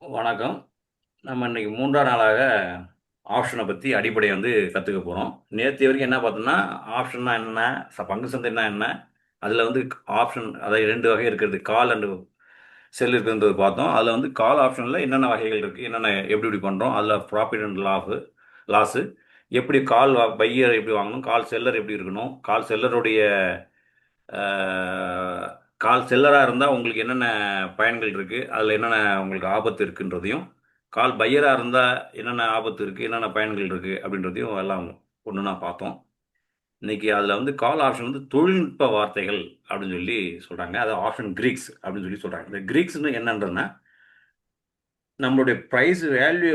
வணக்கம். நம்ம இன்னைக்கு 3ஆம் நாளாக ஆப்ஷன பத்தி அடிப்படை கத்துக்க போறோம். நேத்து வரைக்கும் என்ன பார்த்தோம்னா, ஆப்ஷன்னா என்ன? பங்கு சந்தைன்னா என்ன? அதுல ஆப்ஷன் அதாவது 2 வகை இருக்கிறது. கால் அண்ட் செல் இருக்குன்றது பார்த்தோம். அதுல கால் ஆப்ஷன்ல என்னென்ன வகைகள் இருக்கு? என்னென்ன எப்படி எப்படி பண்றோம்? அதுல ப்ராஃபிட் அண்ட் லாஸு எப்படி கால் பையர் எப்படி வாங்கணும்? கால் செல்லர் எப்படி இருக்கணும்? கால் செல்லருடைய அ கால் செல்லரா இருந்தா உங்களுக்கு என்னென்ன பயன்கள் இருக்கு? அதுல என்னென்ன உங்களுக்கு ஆபத்து இருக்குன்றதையும், கால் பையரா இருந்தா என்னென்ன ஆபத்து இருக்கு? என்னென்ன பயன்கள் இருக்கு? அப்படின்றதையும் எல்லாம் ஒண்ணொண்ணா பார்த்தோம். இன்னைக்கு அதுல கால் ஆப்ஷன் தொழில்நுட்ப வார்த்தைகள் அப்படின்னு சொல்லி சொல்றாங்க. அது ஆப்ஷன் கிரீக்ஸ் அப்படின்னு சொல்லி சொல்றாங்க. இந்த கிரீக்ஸ்ன்னு என்னன்றதுன்னா, நம்மளுடைய பிரைஸ் வேல்யூ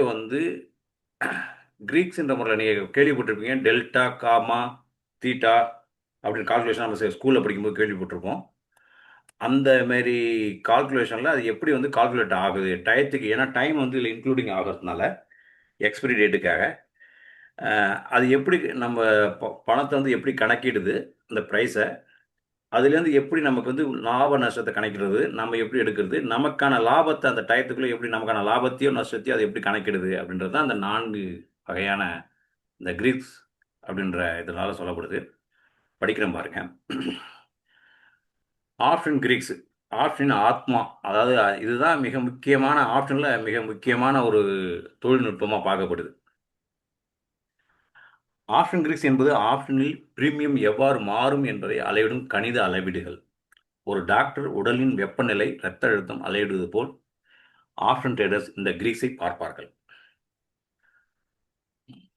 கிரீக்ஸ்ன்ற முறையில நீங்க கேள்விப்பட்டிருப்பீங்க. டெல்டா, காமா, தீட்டா அப்படின்னு கால்குலேஷன் நம்ம ஸ்கூல்ல படிக்கும்போது கேள்விப்பட்டிருப்போம். அந்த மாரி கால்குலேஷன்ல அது எப்படி கால்குலேட் ஆகுது? டயத்துக்கு ஏன்னா டைம் இதுல இன்க்ளூடிங் ஆகுறதுனால, எக்ஸ்பைரி டேட்டுக்காக. அ அது எப்படி நம்ம பணத்த எப்படி கணக்கிடுது? அந்த பிரைஸ. அதுலேருந்து எப்படி நமக்கு லாப நஷ்டத்த கணக்கிடுறது? நம்ம எப்படி எடுக்கிறது? நமக்கான லாபத்த அந்த டயத்துக்குள்ள எப்படி நமக்கான லாபத்தையோ, நஷ்டத்தையோ அது எப்படி கணக்கிடுது? அப்படின்றது தான் அந்த 4 வகையான இந்த கிரீக்ஸ் அப்படின்ற இதனால சொல்லப்படுது. படிக்கிறேன் பாருங்க. Option Greeks. ஆப்ஷன் ஆத்மா. அதாவது இதுதான் மிக முக்கியமான ஆப்ஷன்ல மிக முக்கியமான ஒரு தொழில்நுட்பமா பார்க்கப்படுது. ஆப்ஷன் கிரீக்ஸ் என்பது ஆப்ஷனில் பிரீமியம் எவ்வாறு மாறும் என்பதை அளவிடும் கணித அளவீடுகள். ஒரு டாக்டர் உடலின் வெப்பநிலை, இரத்த அழுத்தம் அளவிடுவது போல் ஆப்ஷன் ட்ரேடர்ஸ் இந்த கிரீக்ஸை பார்ப்பார்கள்.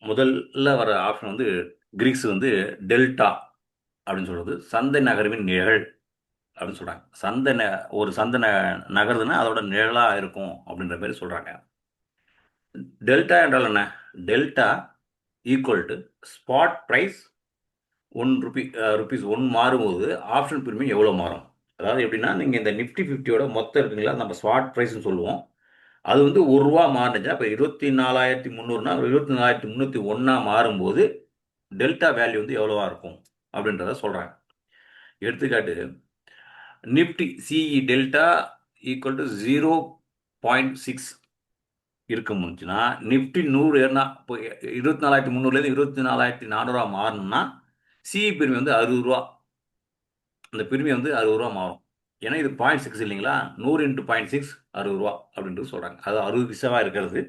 முதல்ல வர ஆப்ஷன் கிரீக்ஸ் டெல்டா அப்படின்னு சொல்றது. சந்தை நகர்வின் நிழல் அப்படின்னு சொல்றாங்க. ஒரு சந்தை நகருதுன்னா அதோட நிழலா இருக்கும் அப்படின்ற மாதிரி சொல்றாங்க. டெல்டா என்றால் என்ன? Delta equal to spot price rupees 1 மாறும்போது ஆப்ஷன் பிரீமியம் எவ்வளோ மாறும்? அதாவது எப்படின்னா, நீங்க இந்த நிஃப்டி 50யோட மொத்தம் இருக்குங்களா, நம்ம ஸ்பாட் பிரைஸ்ன்னு சொல்லுவோம். அது ரூ. 1 மாறுனுச்சா, அப்ப 24,300னா 24,301 மாறும்போது டெல்டா வேல்யூ எவ்வளவா இருக்கும்? அப்படின்றத சொல்றாங்க. எடுத்துக்காட்டு, Nifty CE delta equal to 0.6 இருக்க முடிஞ்சுன்னா, நிஃப்டி 100 ஏறுனா இப்போ 24,300லேருந்து 24,400 மாறணும்னா, சிஇ பிரீமியம் ரூ. 60. அந்த பிரீமியம் ரூ. 60 மாறும். ஏன்னா இது 0.6 இல்லைங்களா? 100 இன்டு 0.6 ரூ. 60 அப்படின்றது சொல்றாங்க. அது 60 பைசாவா இருக்கிறது.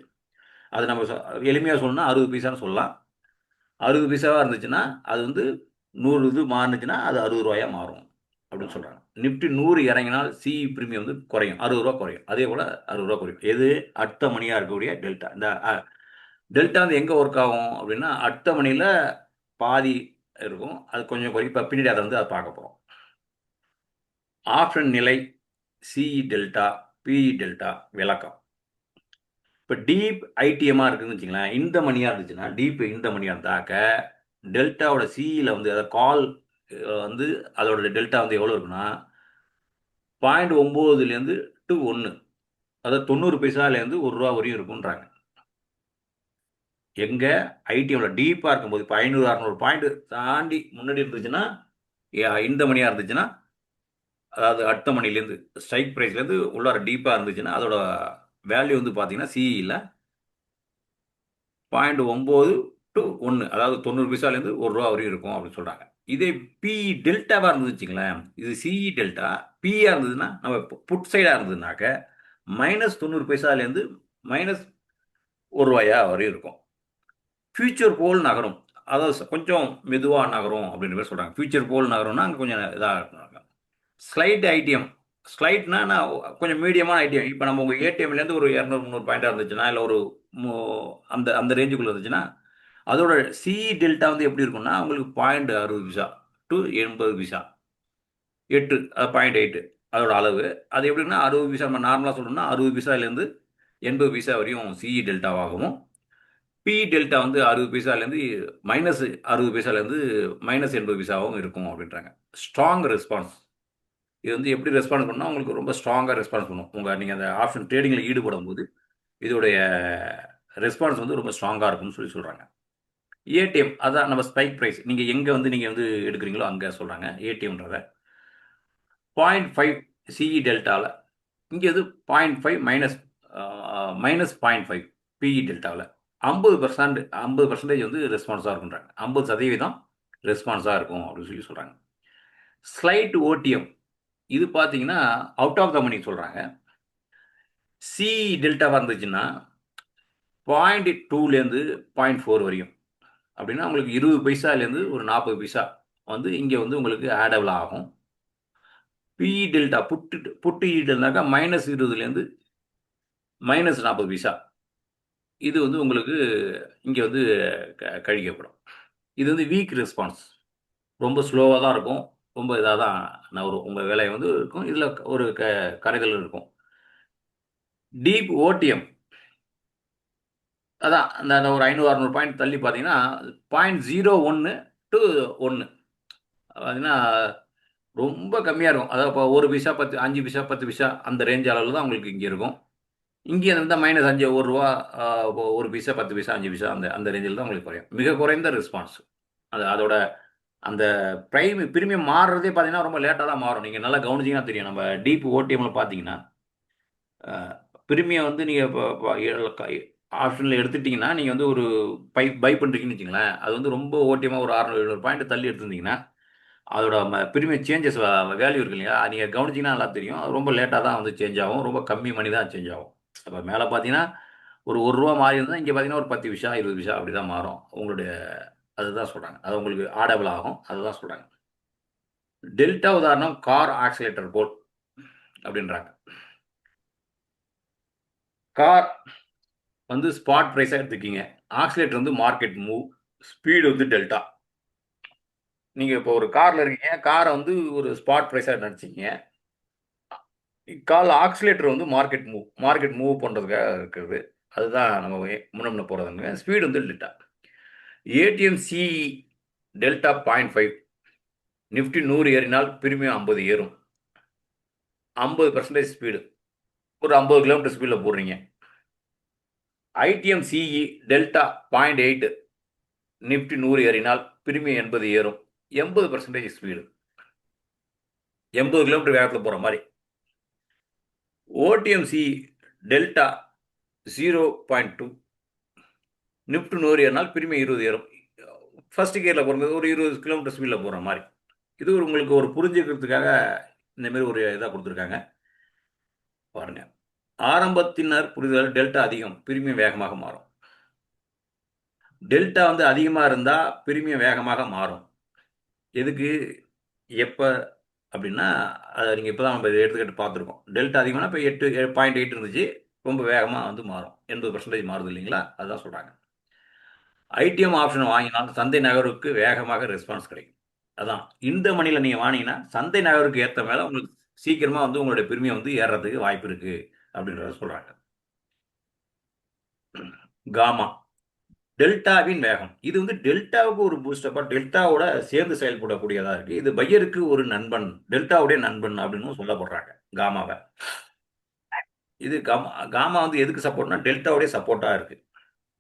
அது நம்ம எளிமையா சொல்லணும்னா 60 பைசான்னு சொல்லலாம். 60 பைசாவா இருந்துச்சுன்னா, அது 100 இது மாறுனுச்சுன்னா, அது ரூ. 60 மாறும் அப்படின்னு சொல்றாங்க. நிஃப்டி 100 இறங்கினால் சிஇ பிரீமியம் குறையும். ரூ. 60 குறையும். அதே போல ரூ. 60 குறையும். எது? அடுத்த மணியா இருக்கக்கூடிய டெல்டா. இந்த டெல்டா எங்க ஒர்க் ஆகும் அப்படின்னா, அடுத்த மணியில பாதி இருக்கும். அது கொஞ்சம் குறையும். இப்ப பின்னாடி அத அத பார்க்க போறோம். ஆப்ஷன் நிலை, சிஇ டெல்டா, பிஇ டெல்டா விளக்கம். இப்ப டீப் ஐடிஎம்மா இருக்குன்னு வச்சுங்களேன். இந்த மணியா இருந்துச்சுன்னா, டீப் இந்த மணியா இருந்தாக்க, டெல்டாவோட சிஇல அதாவது கால் அதோட டெல்டா எவ்வளோ இருக்குன்னா, 0.9லேருந்து டூ 1. அதாவது 90 பைசாலேருந்து ரூ. 1 வரையும் இருக்குன்றாங்க. எங்க? ஐடிஎம்ல டீப்பா இருக்கும்போது, இப்ப 500, 600 பாயிண்ட் தாண்டி முன்னாடி இருந்துச்சுன்னா, இந்த மணியா இருந்துச்சுன்னா, அதாவது அடுத்த மணிலேருந்து ஸ்ட்ரைக் பிரைஸ்லேருந்து உள்ளார டீப்பா இருந்துச்சுன்னா, அதோட வேல்யூ பார்த்தீங்கன்னா, சிஇல 0.9 டூ 1. அதாவது 90 பைசாலேருந்து ரூ. 1 வரையும் இருக்கும் அப்படின்னு சொல்றாங்க. இதே பிஇ டெல்டாவா இருந்ததுன்னு வச்சுங்களேன், இது சிஇ டெல்டா. பிஇயா இருந்ததுன்னா, நம்ம புட் சைடா இருந்ததுனாக்க, -90 பைசாலேருந்து -ரூ. 1 வரையும் இருக்கும். ஃபியூச்சர் போல் நகரும். அதாவது கொஞ்சம் மெதுவா நகரும் அப்படின்ற மாரி சொல்றாங்க. ஃபியூச்சர் போல் நகரும்னா, அங்க கொஞ்சம் இதா இருக்கும். Slide IDM. ஸ்லைட்னா நான் கொஞ்சம் மீடியமான ஐடிஎம். இப்ப நம்ம உங்க ஏடிஎம்லேருந்து ஒரு 200, 300 பாயிண்டா இருந்துச்சுன்னா, இல்ல ஒரு மு அந்த அந்த ரேஞ்சுக்குள்ள இருந்துச்சுன்னா, அதோட சிஇ டெல்டா எப்படி இருக்கும்னா, உங்களுக்கு 0.60 பைசா டூ 80 பைசா. 8 0.8 அதோட அளவு. அது எப்படின்னா 60 பைசா நம்ம நார்மலா சொல்லணும்னா 60 பைசாலேருந்து 80 பைசா வரையும் சிஇ டெல்டாவாகவும், பிஇ டெல்டா 60 பைசாலேருந்து -60 பைசாலேருந்து -80 பைசாவும் இருக்கும் அப்படின்றாங்க. Strong response. இது எப்படி ரெஸ்பாண்ட் பண்ணும்னா, உங்களுக்கு ரொம்ப ஸ்ட்ராங்கா ரெஸ்பான்ஸ் பண்ணும். நீங்க அந்த ஆப்ஷன் ட்ரேடிங்ல ஈடுபடும்போது, இதோடைய ரெஸ்பான்ஸ் ரொம்ப ஸ்ட்ராங்கா இருக்கும்னு சொல்றாங்க. ஏடிஎம் அதான் நம்ம ஸ்பைக் பிரைஸ். நீங்க எங்க நீங்க எடுக்கிறீங்களோ அங்க சொல்றாங்க. ஏடிஎம்ன்றத. 0.5 சிஇ டெல்டால. இங்க 0.5 மைனஸ் -0.5 பிஇ டெல்டாவில் 50% வந்து ரெஸ்பான்ஸாக இருக்குன்றாங்க. 50% ரெஸ்பான்ஸாக இருக்கும் அப்படின்னு சொல்கிறாங்க. ஸ்லைட் ஓடிஎம் இது பார்த்தீங்கன்னா அவுட் ஆஃப் த மணி சொல்கிறாங்க. சி டெல்டாவாக இருந்துச்சுன்னா 0.2லேருந்து 0.4 வரையும் அப்படின்னா உங்களுக்கு 20 பைசாலேருந்து ஒரு 40 பைசா வந்து இங்கே வந்து உங்களுக்கு ஆடபிள் ஆகும். பிஇ டெல்டா புட்டு இ டெல்டாக்கா -20லேருந்து -40 பைசா இது வந்து உங்களுக்கு இங்கே வந்து கழிக்கப்படும். இது வந்து வீக் ரெஸ்பான்ஸ், ரொம்ப ஸ்லோவாக தான் இருக்கும், ரொம்ப இதாக தான் நகரும். உங்கள் வேலை வந்து இருக்கும், இதில் ஒரு கரைதல் இருக்கும். டீப் ஓடிஎம் அதான் அந்த ஒரு 500-600 பாயிண்ட் தள்ளி பார்த்தீங்கன்னா 0.01 to 1 பார்த்தீங்கன்னா ரொம்ப கம்மியாக இருக்கும். அதாவது இப்போ 1 பைசா 5 பைசா 10 பைசா அந்த ரேஞ்ச் அளவில் தான் உங்களுக்கு இங்கே இருக்கும். இங்கே இருந்தால் -5 ரூபா 1 பைசா 10 பைசா 5 பைசா அந்த அந்த ரேஞ்சில் தான் உங்களுக்கு குறையும். மிக குறைந்த ரெஸ்பான்ஸ். அதோட அந்த பிரீமியம் மாறுறதே பார்த்தீங்கன்னா ரொம்ப லேட்டாக தான் மாறும். நீங்கள் நல்லா கவனிச்சிங்கன்னா தெரியும். நம்ம டீப் ஓடிஎம்மில் பார்த்தீங்கன்னா பிரீமியம் வந்து நீங்கள் இப்போ ஆப்ஷனில் எடுத்துட்டிங்கன்னா நீங்கள் வந்து ஒரு பை பண்ணுறீங்கன்னு வச்சுங்களேன், அது வந்து ரொம்ப ஓடிஎம்மாக ஒரு 600-700 பாயிண்ட் தள்ளி எடுத்திருந்தீங்கன்னா அதோட பிரீமியம் சேஞ்சஸ் வேல்யூ இருக்கு இல்லையா, நீங்கள் கவனிச்சிங்கன்னா நல்லா தெரியும். அது ரொம்ப லேட்டாக தான் வந்து சேஞ்ச் ஆகும், ரொம்ப கம்மி மணி தான் சேஞ்ச் ஆகும். அப்போ மேலே பார்த்தீங்கன்னா ஒரு ரூபா மாறி இருந்தால் இங்கே பார்த்தீங்கன்னா ஒரு 10 பைசா 20 பைசா அப்படி தான் மாறும். உங்களுடைய அதுதான் சொல்கிறாங்க, அது உங்களுக்கு ஆடபிள் ஆகும், அதுதான் சொல்கிறாங்க. டெல்டா உதாரணம் கார் ஆக்சிலேட்டர் போல் அப்படின்றாங்க. கார் வந்து ஸ்பாட் ப்ரைஸாக எடுத்துக்கிங்க, ஆக்சிலேட்டர் வந்து மார்க்கெட் மூவ், ஸ்பீடு வந்து டெல்டா. நீங்கள் இப்போ ஒரு காரில் இருக்கீங்க, காரை வந்து ஒரு ஸ்பாட் ப்ரைஸாக நினச்சிக்கிங்க, ஆக்சிலேட்டர் வந்து மார்க்கெட் மூவ் பண்ணுறதுக்காக இருக்குது. அதுதான் நம்ம முன்ன போகிறதுங்க. ஸ்பீடு வந்து delta. ATM CE delta 0.5, Nifty 100 ஏறினால் பிரீமியம் 50 ஏறும். 50% ஸ்பீடு, ஒரு 50 கிலோமீட்டர் ஸ்பீடில் போடுறீங்க. ஐடிஎம் சிஇ டெல்டா 0.8, நிஃப்டி 100 ஏறினால் பிரீமியம் 80 ஏறும். 80% ஸ்பீடு, 80 கிலோமீட்டர் வேகத்தில் போகிற மாதிரி. ஓடிஎம்சி டெல்டா 0.2, நிஃப்டி 100 ஏறினால் பிரீமியம் 20 ஏறும். ஃபர்ஸ்ட் கியரில் போகிறது ஒரு 20 கிலோமீட்டர் ஸ்பீடில் போகிற மாதிரி. இது உங்களுக்கு ஒரு புரிஞ்சுக்கிறதுக்காக இந்தமாரி ஒரு இதாக கொடுத்துருக்காங்க பாருங்க. ஆரம்பத்தினர் புரிதல் டெல்டா அதிகம், பிரீமியம் வேகமாக மாறும். டெல்டா வந்து அதிகமாக இருந்தால் பிரீமியம் வேகமாக மாறும். எதுக்கு எப்போ அப்படின்னா அதை நீங்கள் இப்போ தான் நம்ம எடுத்துக்கிட்டு பார்த்துருக்கோம். டெல்டா அதிகமான இப்போ 0.8 இருந்துச்சு, ரொம்ப வேகமாக வந்து மாறும். 80% மாறுது இல்லைங்களா, அதுதான் சொல்கிறாங்க. ஐடிஎம் ஆப்ஷன் வாங்கினால் சந்தை நகர்வுக்கு வேகமாக ரெஸ்பான்ஸ் கிடைக்கும். அதான் இந்த மணியில் நீங்கள் வாங்கினீங்கன்னா சந்தை நகர்வுக்கு ஏற்ற மேலே உங்களுக்கு சீக்கிரமாக வந்து உங்களுடைய பிரீமியம் வந்து ஏறுறதுக்கு வாய்ப்பு இருக்குது அப்படின்றத சொல்கிறாங்க. காமா டெல்டாவின் வேகம், இது வந்து டெல்டாவுக்கு ஒரு பூஸ்டப்பாக டெல்டாவோட சேர்ந்து செயல்படக்கூடியதாக இருக்குது. இது பையருக்கு ஒரு நண்பன், டெல்டாவுடைய நண்பன் அப்படின்னு சொல்லப்படுறாங்க காமாவை. இது காமா வந்து எதுக்கு சப்போர்ட்னா டெல்டாவுடைய சப்போர்ட்டாக இருக்குது.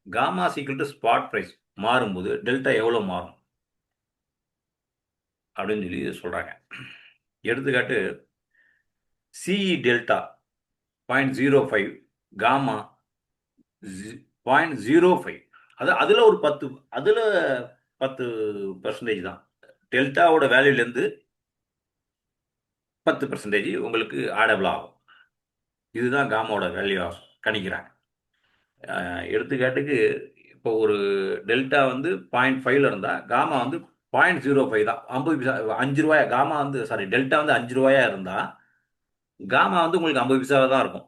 காமா சீக்கிரம் டு ஸ்பாட் ப்ரைஸ் மாறும்போது டெல்டா எவ்வளோ மாறும் அப்படின்னு சொல்லி சொல்கிறாங்க. எடுத்துக்காட்டு சிஇ டெல்டா 0.05, காமா 0.05. அதில் ஒரு 10% தான் டெல்டாவோட வேல்யூலேருந்து 10% உங்களுக்கு ஆடபிள் ஆகும். இதுதான் காமாவோட வேல்யூ கணிக்கிறாங்க. எடுத்துக்காட்டுக்கு இப்போ ஒரு டெல்டா வந்து 0.5 இருந்தால் காமா வந்து 0.05 தான். 50 பைசா 5 ரூபாயா காமா வந்து டெல்டா வந்து 5 ரூபாயா இருந்தால் காமா வந்து உங்களுக்கு 50 பைசாவாக தான் இருக்கும்.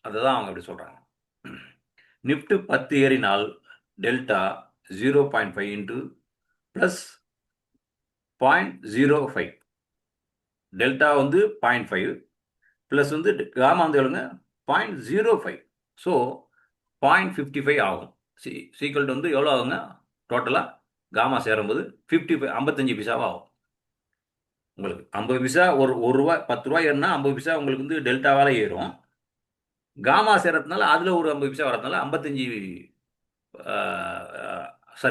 அதுதான் அவங்க அப்படி சொல்கிறாங்க. நிஃப்டி 10 ஏறினால் டெல்டா 0.5 இன்ட்டு ப்ளஸ் 0.05. டெல்டா வந்து 0.5 ப்ளஸ் வந்து காமா வந்து எவ்வளோங்க 0.05. ஸோ 0.55 ஆகும். சீக்வல் வந்து எவ்வளோ ஆகுங்க டோட்டலாக காமா சேரும்போது 55 பைசாவாக ஆகும். உங்களுக்கு 50 பைசா ஒரு ரூபா 10 ரூபாய் ஏறினா 50 பைசா உங்களுக்கு வந்து டெல்டாவால் ஏறும். காமா சேரத்துனால அதில் ஒரு 50 பைசா வரதுனால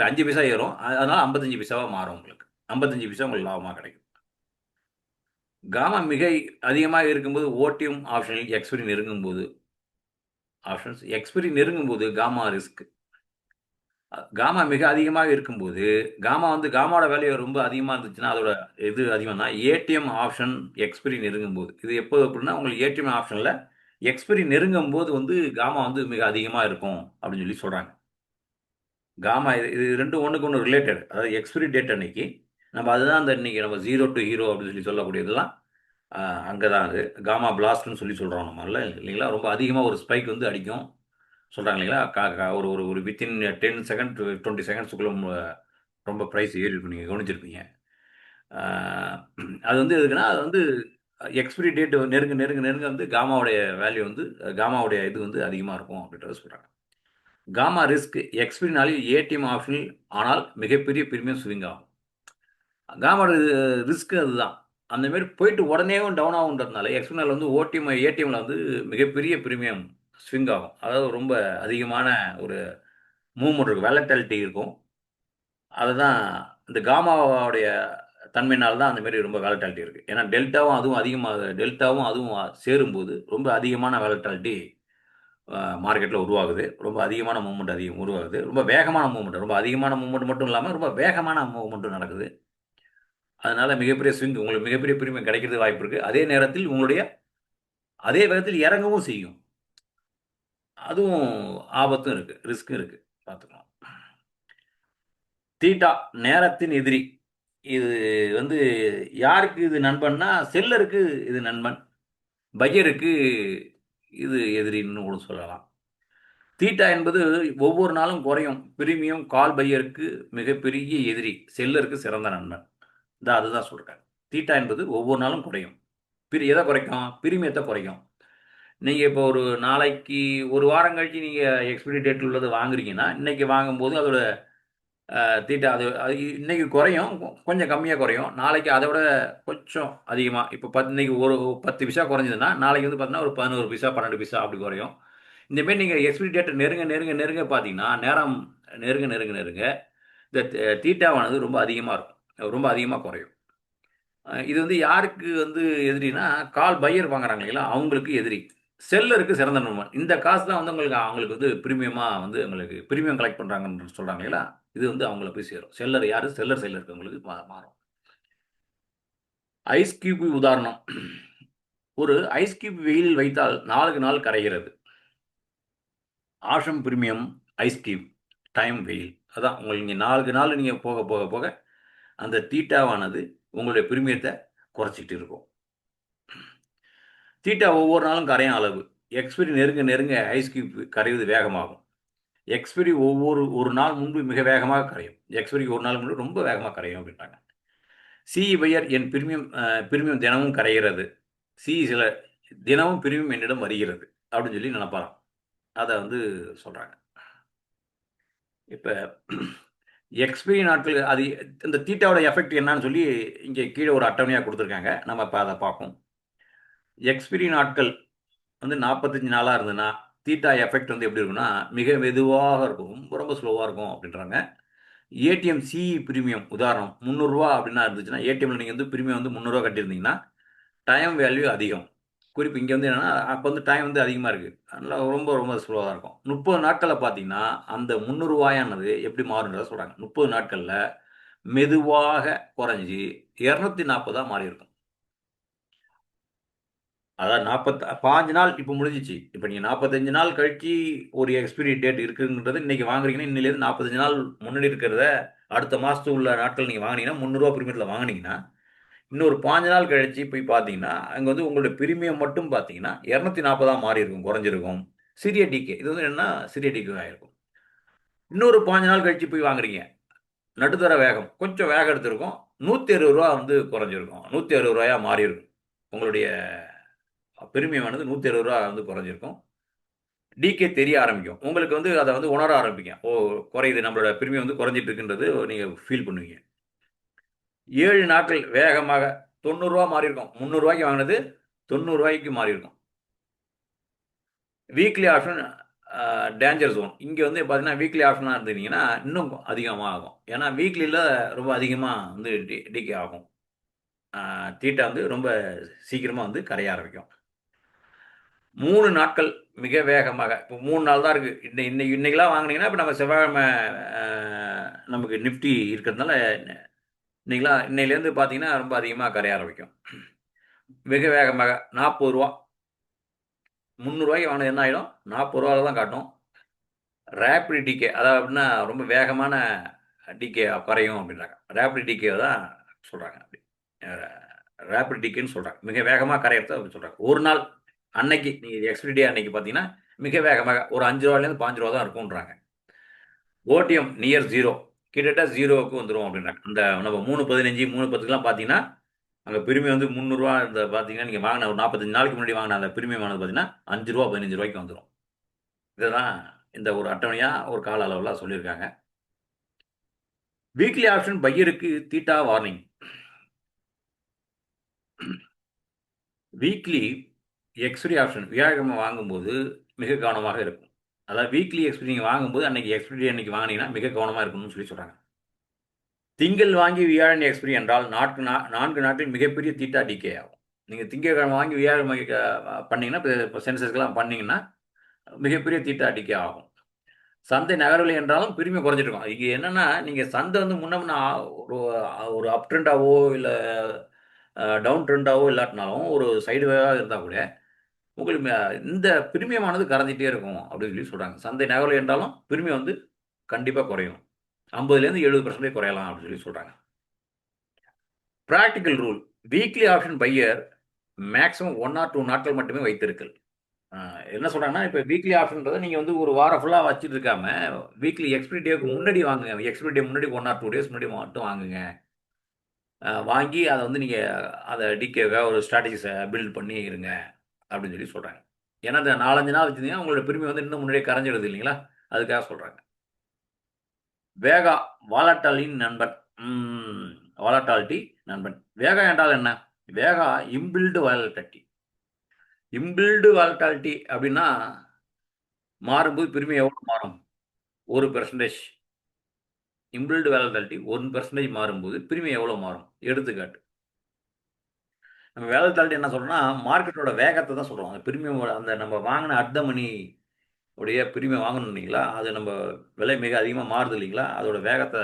5 பைசா ஏறும். அதனால் 55 பைசாவாக மாறும். உங்களுக்கு 55 பைசா உங்களுக்கு லாபமாக கிடைக்கும். காமா மிக அதிகமாக இருக்கும்போது ஓடிஎம் ஆப்ஷனில் எக்ஸ்பிரி நெருங்கும்போது ஆப்ஷன்ஸ் எக்ஸ்பிரி நெருங்கும்போது காமா ரிஸ்க். காமா மிக அதிகமாக இருக்கும்போது, காமா வந்து காமாவோட வேல்யூ ரொம்ப அதிகமா இருந்துச்சுன்னா, அதோட இது அதிகம்னா ஏடிஎம் ஆப்ஷன் எக்ஸ்பிரி நெருங்கும்போது. இது எப்போ அப்டின்னா, உங்களுக்கு ஏடிஎம் ஆப்ஷன்ல எக்ஸ்பிரி நெருங்கும்போது வந்து காமா வந்து மிக அதிகமா இருக்கும் அப்படின்னு சொல்லி சொல்றாங்க. காமா இது இது 2ம் ஒண்ணுக்கு ஒண்ணு ரிலேட்டட். அதாவது எக்ஸ்பிரி டேட் அன்னைக்கு, நம்ம அதுதான் அந்த இன்னைக்கு நம்ம 0 டூ ஹீரோ அப்படின்னு சொல்லி சொல்லக்கூடியதெல்லாம், அ அங்க தான் அது. காமா பிளாஸ்ட்ன்னு சொல்லி சொல்றோம் நம்மல்ல இல்லைங்களா? ரொம்ப அதிகமா ஒரு ஸ்பைக் வந்து அடிக்கும். சொல்றாங்க இல்லைங்களா? க க ஒரு ஒரு ஒரு வித்தின் 10 செகண்ட் டூ 20 செகண்ட்ஸ்க்குள்ள ரொம்ப பிரைஸ் ஏறி இருக்கும். நீங்க கவனிச்சிருப்பீங்க. ஆ அது வந்து எதுக்குன்னா, அது வந்து எக்ஸ்பிரி டேட் நெருங்க நெருங்க நெருங்க வந்து காமாவுடைய வேல்யூ வந்து காமாவுடைய இது வந்து அதிகமா இருக்கும் அப்படின்றத சொல்றாங்க. காமா ரிஸ்க் எக்ஸ்பிரி நாளில் ஏடிஎம் ஆப்ஷனில் ஆனால் மிகப்பெரிய பிரீமியம் ஸ்விங் ஆகும். காமாவோட ரிஸ்க் அதுதான். அந்த மாரி போயிட்டு உடனேவும் டவுன் ஆகுன்றதுனால எக்ஸ்பிரி நாள் வந்து ஏடிஎம்ல வந்து மிகப்பெரிய பிரீமியம் ஸ்விங் ஆகும். அதாவது ரொம்ப அதிகமான ஒரு மூவ்மெண்ட் இருக்கும். வாலட்டிலிட்டி இருக்கும். அதுதான் இந்த காமாவோடைய தன்மையினால தான் அந்த மாரி ரொம்ப வாலட்டிலிட்டி இருக்கு. ஏன்னா டெல்டாவும் அதுவும் சேரும்போது ரொம்ப அதிகமான வாலட்டிலிட்டி மார்க்கெட்ல உருவாகுது. ரொம்ப அதிகமான மூவ்மெண்ட் உருவாகுது. ரொம்ப வேகமான மூவ்மெண்ட். ரொம்ப அதிகமான மூவ்மெண்ட் மட்டும் இல்லாம, ரொம்ப வேகமான மூவ்மெண்ட்டும் நடக்குது. அதனால மிகப்பெரிய ஸ்விங் உங்களுக்கு மிகப்பெரிய பிரீமியம் கிடைக்கிறதுக்கு வாய்ப்பு இருக்கு. அதே நேரத்தில் அதே வேகத்தில் இறங்கவும் செய்யும். அதுவும் ஆபத்தும் இருக்கு. ரிஸ்க்கும் இருக்கு. பார்த்துக்கலாம். தீட்டா நேரத்தின் எதிரி. இது வந்து யாருக்கு இது நண்பன்னா, செல்லருக்கு இது நண்பன். பையருக்கு இது எதிரின்னு கூட சொல்லலாம். தீட்டா என்பது ஒவ்வொரு நாளும் குறையும். பிரீமியம் கால் பையருக்கு மிகப்பெரிய எதிரி. செல்லருக்கு சிறந்த நண்பன். அதுதான் சொல்றேன். தீட்டா என்பது ஒவ்வொரு நாளும் குறையும். எத குறைக்கும்? பிரீமியத்த குறைக்கும். நீங்க இப்போ ஒரு நாளைக்கு 1 வாரம் கழிச்சு நீங்க எக்ஸ்பைரி டேட் உள்ளத வாங்குறீங்கன்னா, இன்னைக்கு வாங்கும்போது அதோட தீட்டா அது அது இன்னைக்கு குறையும். கொஞ்சம் கம்மியா குறையும். நாளைக்கு அத விட கொஞ்சம் அதிகமா இப்போ இன்னைக்கு ஒரு 10 பைசா குறைஞ்சதுன்னா, நாளைக்கு வந்து பார்த்தீங்கன்னா, ஒரு 11 பைசா, 12 பைசா அப்படி குறையும். இந்த மாரி நீங்க எக்ஸ்பைரி டேட் நெருங்க, நெருங்க, நெருங்க பார்த்தீங்கன்னா, நேரம் நெருங்க, நெருங்க, நெருங்க இந்த தீட்டாவானது ரொம்ப அதிகமா இருக்கும். ரொம்ப அதிகமா குறையும். இது வந்து யாருக்கு வந்து எதிரின்னா, கால் பையர் வாங்குறாங்க இல்லைங்களா? அவங்களுக்கு எதிரி. செல்லருக்கு சிறந்த நண்பன். இந்த காசு தான் வந்து அவங்களுக்கு வந்து பிரீமியமா வந்து உங்களுக்கு பிரீமியம் கலெக்ட் பண்றாங்கன்னு சொல்றாங்க இல்லைங்களா? இது வந்து அவங்கள போய் சேரும். செல்லர் யாரு? செல்லர் சைட்ல இருக்கவங்களுக்கு மாறும். ஐஸ் கியூப் உதாரணம். ஒரு ஐஸ் கியூப் வெயிலில் வைத்தால் நாளுக்கு நாள் கரைகிறது. ஆஷம் பிரீமியம் ஐஸ் கியூப் டைம் வெயில். அதான் உங்களுக்கு நீங்க நாளுக்கு நாள் நீங்க போக போக போக அந்த தீட்டாவானது உங்களுடைய பிரீமியத்த குறைச்சிட்டு இருக்கும். தீட்டா ஒவ்வொரு நாளும் கரையும் அளவு. எக்ஸ்பைரி நெருங்க நெருங்க ஐஸ் கியூப் கரைவது வேகமாகும். எக்ஸ்பைரி ஒரு நாள் முன்பு மிக வேகமாக கரையும். எக்ஸ்பைரிக்கு ஒரு நாள் முன்பு ரொம்ப வேகமா கரையும் அப்படின்ட்டாங்க. சிஇ பையர் என் பிரீமியம் தினமும் கரைகிறது. சில தினமும் பிரீமியம் என்னிடம் வருகிறது. அப்படின்னு சொல்லி நினைப்பாராம். அத வந்து சொல்றாங்க. இப்ப எக்ஸ்பைரி நாட்கள் அது இந்த தீட்டாவோட எஃபெக்ட் என்னன்னு சொல்லி இங்க கீழ ஒரு அட்டவணையா குடுத்துருக்காங்க. நம்ம இப்ப அத பார்ப்போம். எக்ஸ்பைரி நாட்கள் வந்து 45 நாளா இருந்ததுன்னா, தீட்டா எஃபெக்ட் வந்து எப்படி இருக்கும்னா, மிக மெதுவாக இருக்கும். ரொம்ப ரொம்ப ஸ்லோவா இருக்கும் அப்படின்றாங்க. ஏடிஎம் சிஇ பிரீமியம் உதாரணம் ரூ. 300 அப்படின்னா இருந்துச்சுன்னா, ஏடிஎம்ல நீங்க வந்து பிரீமியம் வந்து ரூ. 300 கட்டியிருந்தீங்கன்னா, டைம் வேல்யூ அதிகம். குறிப்பு இங்க வந்து என்னன்னா, அப்ப வந்து டைம் வந்து அதிகமா இருக்கு. அதனால ரொம்ப ரொம்ப ஸ்லோவா தான் இருக்கும். 30 நாட்கள்ல பார்த்தீங்கன்னா, அந்த ரூ. 300 எப்படி மாறும்ன்றத சொல்றாங்க. 30 நாட்கள்ல மெதுவாக குறைஞ்சு 240 மாறியிருக்கும். அதான் பாஞ்சு நாள் இப்ப முடிஞ்சுச்சு. இப்ப நீங்க 45 நாள் கழிச்சு ஒரு எக்ஸ்பைரி டேட் இருக்குங்கிறது இன்னைக்கு வாங்குறீங்கன்னா, இன்னையிலேருந்து 45 நாள் முன்னாடி இருக்கிறத அடுத்த மாசத்து உள்ள நாட்கள் நீங்க வாங்குனீங்கன்னா, ரூ. 300 பிரீமியத்துல வாங்குனீங்கன்னா, இன்னொரு 5 நாள் கழிச்சு போய் பார்த்தீங்கன்னா, அங்க வந்து உங்களுடைய பிரீமியம் மட்டும் பார்த்தீங்கன்னா, 240 மாறியிருக்கும், குறைஞ்சிருக்கும். சிறிய டிகே. இது வந்து என்னன்னா, சிறிய டிகே ஆயிருக்கும். இன்னொரு 5 நாள் கழிச்சு போய் வாங்குறீங்க. நடுத்தர வேகம். கொஞ்சம் வேகம் எடுத்திருக்கும். ரூ. 160 வந்து குறைஞ்சிருக்கும். ரூ. 160 மாறியிருக்கும். உங்களுடைய பிரீமியமானது ரூ. 160 வந்து குறைஞ்சிருக்கும். டிகே தெரிய ஆரம்பிக்கும். உங்களுக்கு வந்து அத வந்து உணர ஆரம்பிப்பீங்க. ஓ! குறையுது நம்மளோட பிரீமியம் வந்து குறைஞ்சிட்டு இருக்குன்றது நீங்க ஃபீல் பண்ணுவீங்க. 7 நாட்கள் வேகமாக ரூ. 90 மாறியிருக்கும். ரூ. 300 வாங்கினது ரூ. 90 மாறியிருக்கும். Weekly option danger zone. இங்க வந்து பார்த்தீங்கன்னா, வீக்லி ஆப்ஷனா இருந்தீங்கன்னா, இன்னும் அதிகமா ஆகும். ஏன்னா வீக்லில ரொம்ப அதிகமா வந்து டிகே ஆகும். தீட்டா வந்து ரொம்ப சீக்கிரமா வந்து கரைய ஆரம்பிக்கும். 3 நாட்கள் மிக வேகமாக இப்போ 3 நாள் தான் இருக்குது. இன்னைக்கெல்லாம் வாங்குனீங்கன்னா இப்போ நம்ம செவ்வாய்க்கிழமை நமக்கு நிஃப்டி இருக்கிறதுனால இன்னையிலேருந்து பார்த்தீங்கன்னா ரொம்ப அதிகமாக கரைய ஆரம்பிக்கும். மிக வேகமாக 40 ரூபா 300 வாங்கினது என்ன ஆகிடும்? 40 ரூபாவில் தான் காட்டும். ரேபிட் டிகே அதாவது அப்படின்னா ரொம்ப வேகமான டிகே குறையும் அப்படின்றாங்க. ரேபிட் டிகே தான் சொல்கிறாங்க. அப்படி ரேபிட் டிகேன்னு சொல்கிறாங்க. மிக வேகமாக கரையிறத அப்படி சொல்கிறாங்க. ஒரு நாள் அன்னைக்கு நீங்கள் எக்ஸ்பிரி டே அன்னைக்கு பார்த்தீங்கன்னா மிக வேகமாக ஒரு 5 ரூபாயிலேருந்து 5 ரூபா தான் இருக்கும்ன்றாங்க. ஓடிஎம் நியர் ஜீரோ கிட்டத்தட்ட ஜீரோவுக்கு வந்துடும் அப்படின்றாங்க. அந்த நம்ம 3.15 3.10க்குலாம் பார்த்தீங்கன்னா அங்கே பிரிமியம் வந்து 300 இந்த பார்த்தீங்கன்னா நீங்கள் வாங்கின ஒரு 45 நாளைக்கு முன்னாடி வாங்கின அந்த பிரிமியம் ஆனது பார்த்தீங்கன்னா 5 ரூபா 15 ரூபாய்க்கு வந்துடும். இதுதான் இந்த ஒரு அட்டவணையாக ஒரு கால அளவில் சொல்லியிருக்காங்க. வீக்லி ஆப்ஷன் பையருக்கு theta warning. Weekly expiry option வியாழக்கிழமை வாங்கும்போது மிக கவனமாக இருக்கும். அதாவது வீக்லி எக்ஸ்பிரி நீங்கள் வாங்கும்போது அன்னைக்கு எக்ஸ்பிரி அன்னைக்கு வாங்கினீங்கன்னா மிக கவனமாக இருக்கணும்னு சொல்லி சொல்கிறாங்க. திங்கள் வாங்கி வியாழன் எக்ஸ்பிரி என்றால் 4 நாட்கள் மிகப்பெரிய தீட்டா டிகே ஆகும். நீங்கள் திங்கட்கிழமை வாங்கி வியாழன் பண்ணீங்கன்னா இப்போ சென்சஸ்க்கெல்லாம் பண்ணீங்கன்னா மிகப்பெரிய தீட்டா டிகே ஆகும். சந்தை நகரவில்லை என்றாலும் பிரிமை குறைஞ்சிட்டு இருக்கும். இங்கே என்னன்னா நீங்கள் சந்தை வந்து முன்ன ஒரு அப் ட்ரெண்டாவோ இல்லை டவுன் ட்ரெண்டாவோ இல்லாட்டினாலும் ஒரு சைடு வேவாக இருந்தால் கூட உங்களுக்கு இந்த பிரிமியமானது கரைஞ்சிட்டே இருக்கும் அப்படின்னு சொல்லி சொல்கிறாங்க. சந்தை நகரவில்லை என்றாலும் பிரிமியம் வந்து கண்டிப்பாக குறையும். 50லேருந்து 70% குறையலாம் அப்படின்னு சொல்லி சொல்கிறாங்க. Practical rule weekly option pier maximum 1 or 2 நாட்கள் மட்டுமே வைத்திருக்கல். என்ன சொல்கிறாங்கன்னா இப்போ வீக்லி ஆப்ஷன்றதை நீங்கள் வந்து ஒரு வாரம் ஃபுல்லாக வச்சுட்டு இருக்காம வீக்லி எக்ஸ்பிரி டேக்கு முன்னாடி வாங்குங்க. எக்ஸ்பிரி டே முன்னாடி 1 or 2 days முன்னாடி மட்டும் வாங்குங்க. வாங்கி அதை வந்து நீங்கள் அதை டிகேவாக ஒரு ஸ்ட்ராட்டஜிஸை பில்ட் பண்ணி இருங்க அப்படின்னு சொல்லி சொல்கிறாங்க. ஏன்னா இந்த 4-5 நாள் வச்சுருந்தீங்கன்னா உங்களோட பிரிமி வந்து இன்னும் முன்னாடியே கரைஞ்சிடுது இல்லைங்களா? அதுக்காக சொல்கிறாங்க. வேகா வாலட்டாலின் நண்பன். வாலட்டாலிட்டி நண்பன். வேகா என்றால் என்ன? வேகா இம்பில்டு வாலட்டாலிட்டி. இம்பில்டு வாலட்டாலிட்டி அப்படின்னா மாறும்போது பிரிமி எவ்வளோ மாறும்? 1%. இம்பில்டு வாலட்டாலிட்டி 1% மாறும்போது பிரிமி எவ்வளோ மாறும்? எடுத்துக்காட்டு நம்ம வாலட்டாலிட்டி என்ன சொல்கிறோம்னா மார்க்கெட்டோட வேகத்தை தான் சொல்கிறோம். அந்த பிரிமியம் அந்த நம்ம வாங்கின அட் மணி உடைய பிரிமியம் வாங்கணும் இல்லைங்களா? அது நம்ம விலை மிக அதிகமாக மாறுது இல்லைங்களா? அதோட வேகத்தை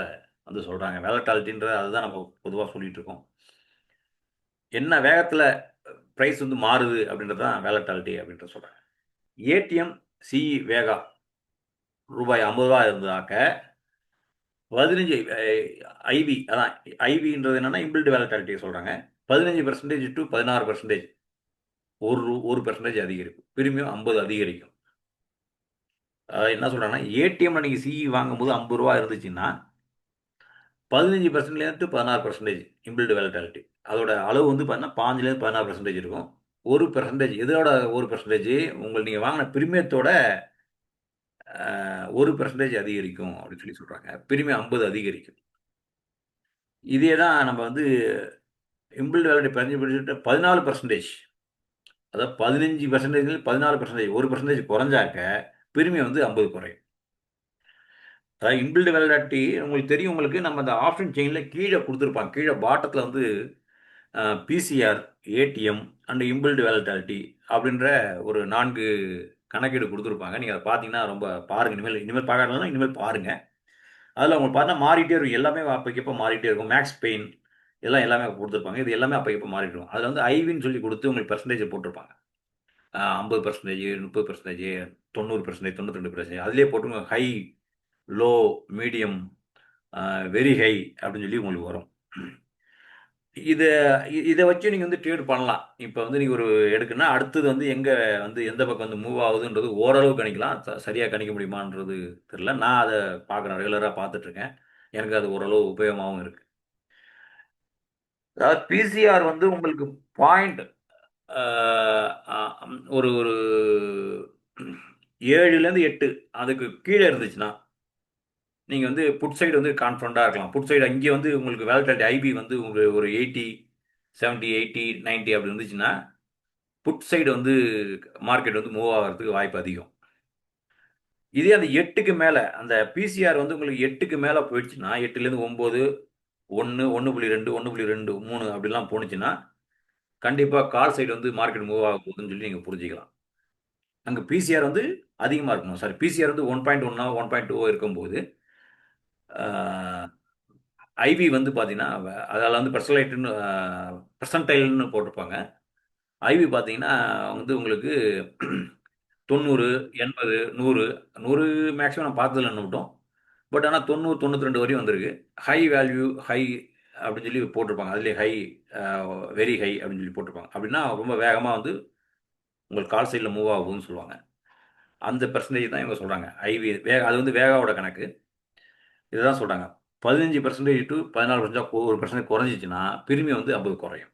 வந்து சொல்கிறாங்க. வாலட்டாலிட்டின்ற அதுதான் நம்ம பொதுவாக சொல்லிட்டு இருக்கோம். என்ன வேகத்தில் ப்ரைஸ் வந்து மாறுது அப்படின்றது தான் வாலட்டாலிட்டி அப்படின்ற சொல்கிறாங்க. ஏடிஎம் சிஇ வேகா ரூபாய் 50 இருந்தாக்க 15 ஐவி அதான் ஐவின்றது என்னன்னா இம்பில்டு வாலட்டாலிட்டியை சொல்கிறாங்க. 15% to 16% ஒரு பெர்சன்டேஜ் அதிகரிக்கும். பிரிமியம் 50 அதிகரிக்கும். என்ன சொல்கிறாங்கன்னா ஏடிஎம்ல நீங்கள் சிஇ வாங்கும்போது 50 ரூபா இருந்துச்சுன்னா 15%லேருந்து 16% இம்பில்டு வாலட்டாலிட்டி. அதோட அளவு வந்து பார்த்தீங்கன்னா 5லேருந்து 16% இருக்கும். 1% எதோட 1% நீங்கள் வாங்கின பிரிமியத்தோட 1% அதிகரிக்கும் அப்படின்னு சொல்லி சொல்கிறாங்க. பிரிமியம் 50 அதிகரிக்கும். இதே தான் நம்ம வந்து இம்பில்டு வேலிட்டி 14%. அதாவது 15% 14% 1% குறைஞ்சாக்க பிரிமியம் வந்து 50 குறையும். அதாவது இம்பில்டு வேலிடாட்டி உங்களுக்கு தெரியும். உங்களுக்கு நம்ம அந்த ஆப்ஷன் செயினில் கீழே கொடுத்துருப்பாங்க. கீழே பாட்டத்தில் வந்து பிசிஆர் ஏடிஎம் அண்ட் இம்பில்டு வேலிடாலிட்டி அப்படின்ற ஒரு 4 கணக்கீடு கொடுத்துருப்பாங்க. நீங்கள் அதை பார்த்தீங்கன்னா ரொம்ப பாருங்கள். இனிமேல் பார்க்கறதுனா இனிமேல் பாருங்கள். அதில் உங்களுக்கு பார்த்தா மாறிட்டே இருக்கும். எல்லாமே அப்போக்கப்போ மாறிட்டே இருக்கும். மேக்ஸ் பெயின் எல்லாமே கொடுத்துருப்பாங்க. இது எல்லாமே அப்போக்கப்போ மாறிட்டு இருக்கும். அதில் வந்து ஐவின்னு சொல்லி கொடுத்து உங்களுக்கு பெர்சன்டேஜ் போட்டிருப்பாங்க. 50%, 30%, 90%, 92%. அதிலே போட்டு high, low, medium, very high அப்படின்னு சொல்லி உங்களுக்கு வரும். இதை வச்சு நீங்கள் வந்து ட்ரேட் பண்ணலாம். இப்போ வந்து நீங்கள் ஒரு எடுக்குன்னா அடுத்தது வந்து எங்கே வந்து எந்த பக்கம் வந்து மூவ் ஆகுதுன்றது ஓரளவு கணிக்கலாம். சரியாக கணிக்க முடியுமான்றது தெரியல. நான் அதை பார்க்குறேன். ரெகுலராக பார்த்துட்ருக்கேன். எனக்கு அது ஓரளவு உபயோகமாகவும் இருக்குது. அதாவது பிசிஆர் வந்து உங்களுக்கு பாயிண்ட் ஒரு ஒரு 7லேருந்து 8 அதுக்கு கீழே இருந்துச்சுன்னா நீங்கள் வந்து புட் சைடு வந்து கான்ஃபிடண்ட்டாக இருக்கலாம். புட் சைடு இங்கே வந்து உங்களுக்கு வேலட்டாலிட்டி ஐபி வந்து உங்களுக்கு ஒரு 80, 70, 80, 90 அப்படி இருந்துச்சுன்னா புட் சைடு வந்து மார்க்கெட் வந்து மூவ் ஆகிறதுக்கு வாய்ப்பு அதிகம். இதே அந்த 8க்கு மேலே அந்த பிசிஆர் வந்து உங்களுக்கு 8க்கு மேலே போயிடுச்சுன்னா 8லேருந்து 9, 1, 1.2, 1.2, 3 அப்படிலாம் போணுச்சுன்னா கண்டிப்பாக கால் சைடு வந்து மார்க்கெட் மூவ் ஆக போகுதுன்னு சொல்லி நீங்கள் புரிஞ்சுக்கலாம். அங்கே பிசிஆர் வந்து அதிகமாக இருக்கணும். சாரி, பிசிஆர் வந்து 1.1 1.2 இருக்கும்போது ஐவி வந்து பார்த்தீங்கன்னா அதில் வந்து பெர்சலைட்டுன்னு பெர்சன்டைல்னு போட்டிருப்பாங்க. ஐவி பார்த்தீங்கன்னா வந்து உங்களுக்கு 90, 80, 100, 100 மேக்ஸிமம் நான் பார்த்ததில்ல இன்னும். பட் ஆனால் 90, 92 வரையும் வந்திருக்கு. ஹை வேல்யூ, ஹை அப்படின்னு சொல்லி போட்டிருப்பாங்க. அதுலேயே ஹை, வெரி ஹை அப்படின்னு சொல்லி போட்டிருப்பாங்க. அப்படின்னா ரொம்ப வேகமாக வந்து உங்களுக்கு கால் சைடில் மூவ் ஆகுதுன்னு சொல்லுவாங்க. அந்த பெர்சன்டேஜ் தான் இவங்க சொல்கிறாங்க. ஐவி அது வந்து வேகாவோட கணக்கு. இதுதான் சொல்கிறாங்க. 15% டு 14% ஒரு பர்சன்டேஜ் குறைஞ்சிச்சுன்னா பிரீமியம் வந்து 50 குறையும்.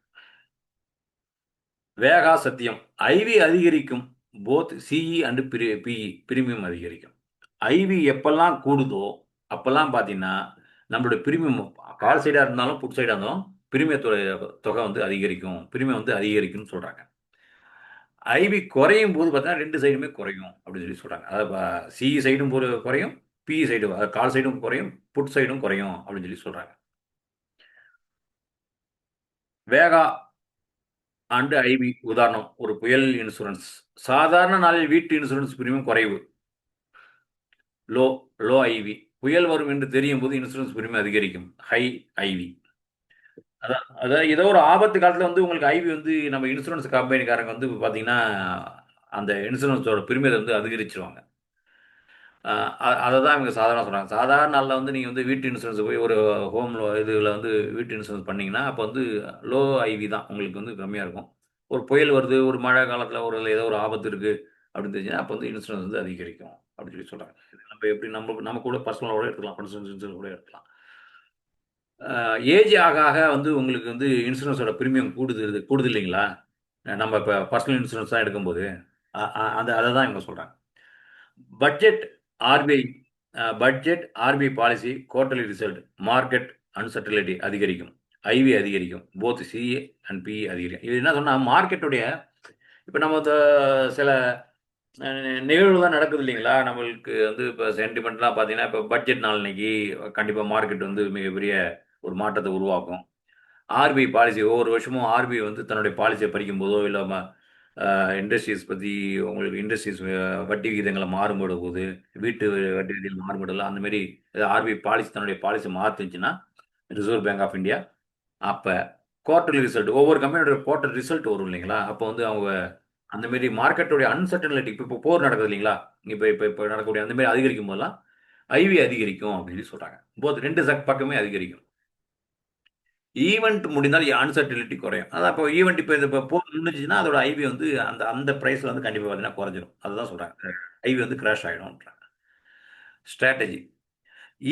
வேகா சத்தியம். ஐவி அதிகரிக்கும். Both CE and PE premium அதிகரிக்கும். ஐவி எப்பெல்லாம் கூடுதோ அப்பெல்லாம் பார்த்தீங்கன்னா நம்மளுடைய பிரீமியம் கால் சைடாக இருந்தாலும் புட் சைடாக இருந்தாலும் பிரீமியத்தோட தொகை வந்து அதிகரிக்கும். பிரீமியம் வந்து அதிகரிக்கும்னு சொல்கிறாங்க. ஐவி குறையும் போது பார்த்தீங்கன்னா ரெண்டு சைடுமே குறையும் அப்படின்னு சொல்லி சொல்கிறாங்க. அதாவது சிஇ சைடும் குறையும், பிஇ சைடும், கால் சைடும் குறையும், புட் சைடும் குறையும் அப்படின்னு சொல்லி சொல்கிறாங்க. வேகா அண்ட் ஐவி உதாரணம். ஒரு புயல் இன்சூரன்ஸ். சாதாரண நாளில் வீட்டு இன்சூரன்ஸ் பிரீமியம் குறைவு. Low low IV. புயல் வரும் என்று தெரியும் போது இன்சூரன்ஸ் பிரீமியம் அதிகரிக்கும். High IV. அதாவது ஏதோ ஒரு ஆபத்து காலத்தில் வந்து உங்களுக்கு ஐவி வந்து நம்ம இன்சூரன்ஸ் கம்பெனிக்காரங்க வந்து பார்த்தீங்கன்னா அந்த இன்சூரன்ஸோட பிரீமியத்தை வந்து அதிகரிச்சிருவாங்க. அதை தான் இவங்க சாதாரண சொல்கிறாங்க. சாதாரண நாளில் வந்து நீங்கள் வந்து வீட்டு இன்சூரன்ஸ் போய் ஒரு ஹோம் இதில் வந்து வீட்டு இன்சூரன்ஸ் பண்ணிங்கன்னா அப்போ வந்து லோ ஐவி தான் உங்களுக்கு வந்து கம்மியாக இருக்கும். ஒரு புயல் வருது, ஒரு மழை காலத்தில் ஒரு ஏதோ ஒரு ஆபத்து இருக்குது அப்படின்னு தெரிஞ்சுன்னா அப்போ வந்து இன்சூரன்ஸ் வந்து அதிகரிக்கும் அப்படின்னு சொல்லி சொல்கிறாங்க. நம்ம எப்படி நம்ம கூட பர்சனலோட எடுத்துக்கலாம், பர்சனல் இன்சூரன்ஸ் கூட எடுத்துக்கலாம். ஏஜ் ஆக ஆக வந்து உங்களுக்கு வந்து இன்சூரன்ஸோட பிரீமியம் கூடுது இல்லைங்களா? நம்ம இப்போ பர்சனல் இன்சூரன்ஸ் தான் எடுக்கும்போது அதை தான் இவங்க சொல்கிறாங்க. Budget RBI budget policy quarterly result market uncertainty அதிகரிக்கும். ஐவி அதிகரிக்கும். போத் சிஏ அண்ட் பிஇ அதிகரிக்கும். இது என்ன சொன்னால் மார்க்கெட்டுடைய இப்போ நம்ம சில நிகழ்வுலாம் நடக்குது இல்லைங்களா? நம்மளுக்கு வந்து இப்போ சென்டிமெண்ட்லாம் பார்த்தீங்கன்னா இப்போ பட்ஜெட் நாளன்னைக்கு கண்டிப்பாக மார்க்கெட் வந்து மிகப்பெரிய ஒரு மாற்றத்தை உருவாக்கும். ஆர்பிஐ பாலிசி ஒவ்வொரு வருஷமும் ஆர்பிஐ வந்து தன்னுடைய பாலிசியை படிக்கும்போதோ இல்லை இண்டஸ்ட்ரீஸ் பற்றி உங்களுக்கு இண்டஸ்ட்ரீஸ் வட்டி விகிதங்களை மாறுபடும் போது வீட்டு வட்டி விகிதங்கள் மாறுபடலாம் அந்த மாதிரி ஆர்பிஐ பாலிசி தன்னுடைய பாலிசி மாற்றுச்சுன்னா ரிசர்வ் பேங்க் ஆஃப் இந்தியா அப்போ குவார்டர்லி ரிசல்ட் ஒவ்வொரு கம்பெனியோட குவார்டர் ரிசல்ட் வரும் இல்லைங்களா? அப்போ வந்து அவங்க அந்த மாதிரி மார்க்கெட்டோடைய அன்சர்டனிட்டி இப்போ போர் நடக்குது இல்லைங்களா? இப்போ இப்போ இப்போ நடக்கக்கூடிய அந்த மாதிரி அதிகரிக்கும் போதெல்லாம் ஐவி அதிகரிக்கும் அப்படின்னு சொல்கிறாங்க. போது ரெண்டு பக்கமே அதிகரிக்கும். ஈவெண்ட் முடிந்தால் அன்சர்டிலிட்டி குறையும். அதான் இப்போ ஈவெண்ட் இப்போ இந்த இப்போ போர் நின்றுச்சுன்னா அதோட ஐவி வந்து அந்த அந்த ப்ரைஸில் வந்து கண்டிப்பாக பார்த்தீங்கன்னா குறைஞ்சிரும். அதுதான் சொல்கிறாங்க. ஐவி வந்து கிராஷ் ஆகிடும்ன்றாங்க. ஸ்ட்ராட்டஜி.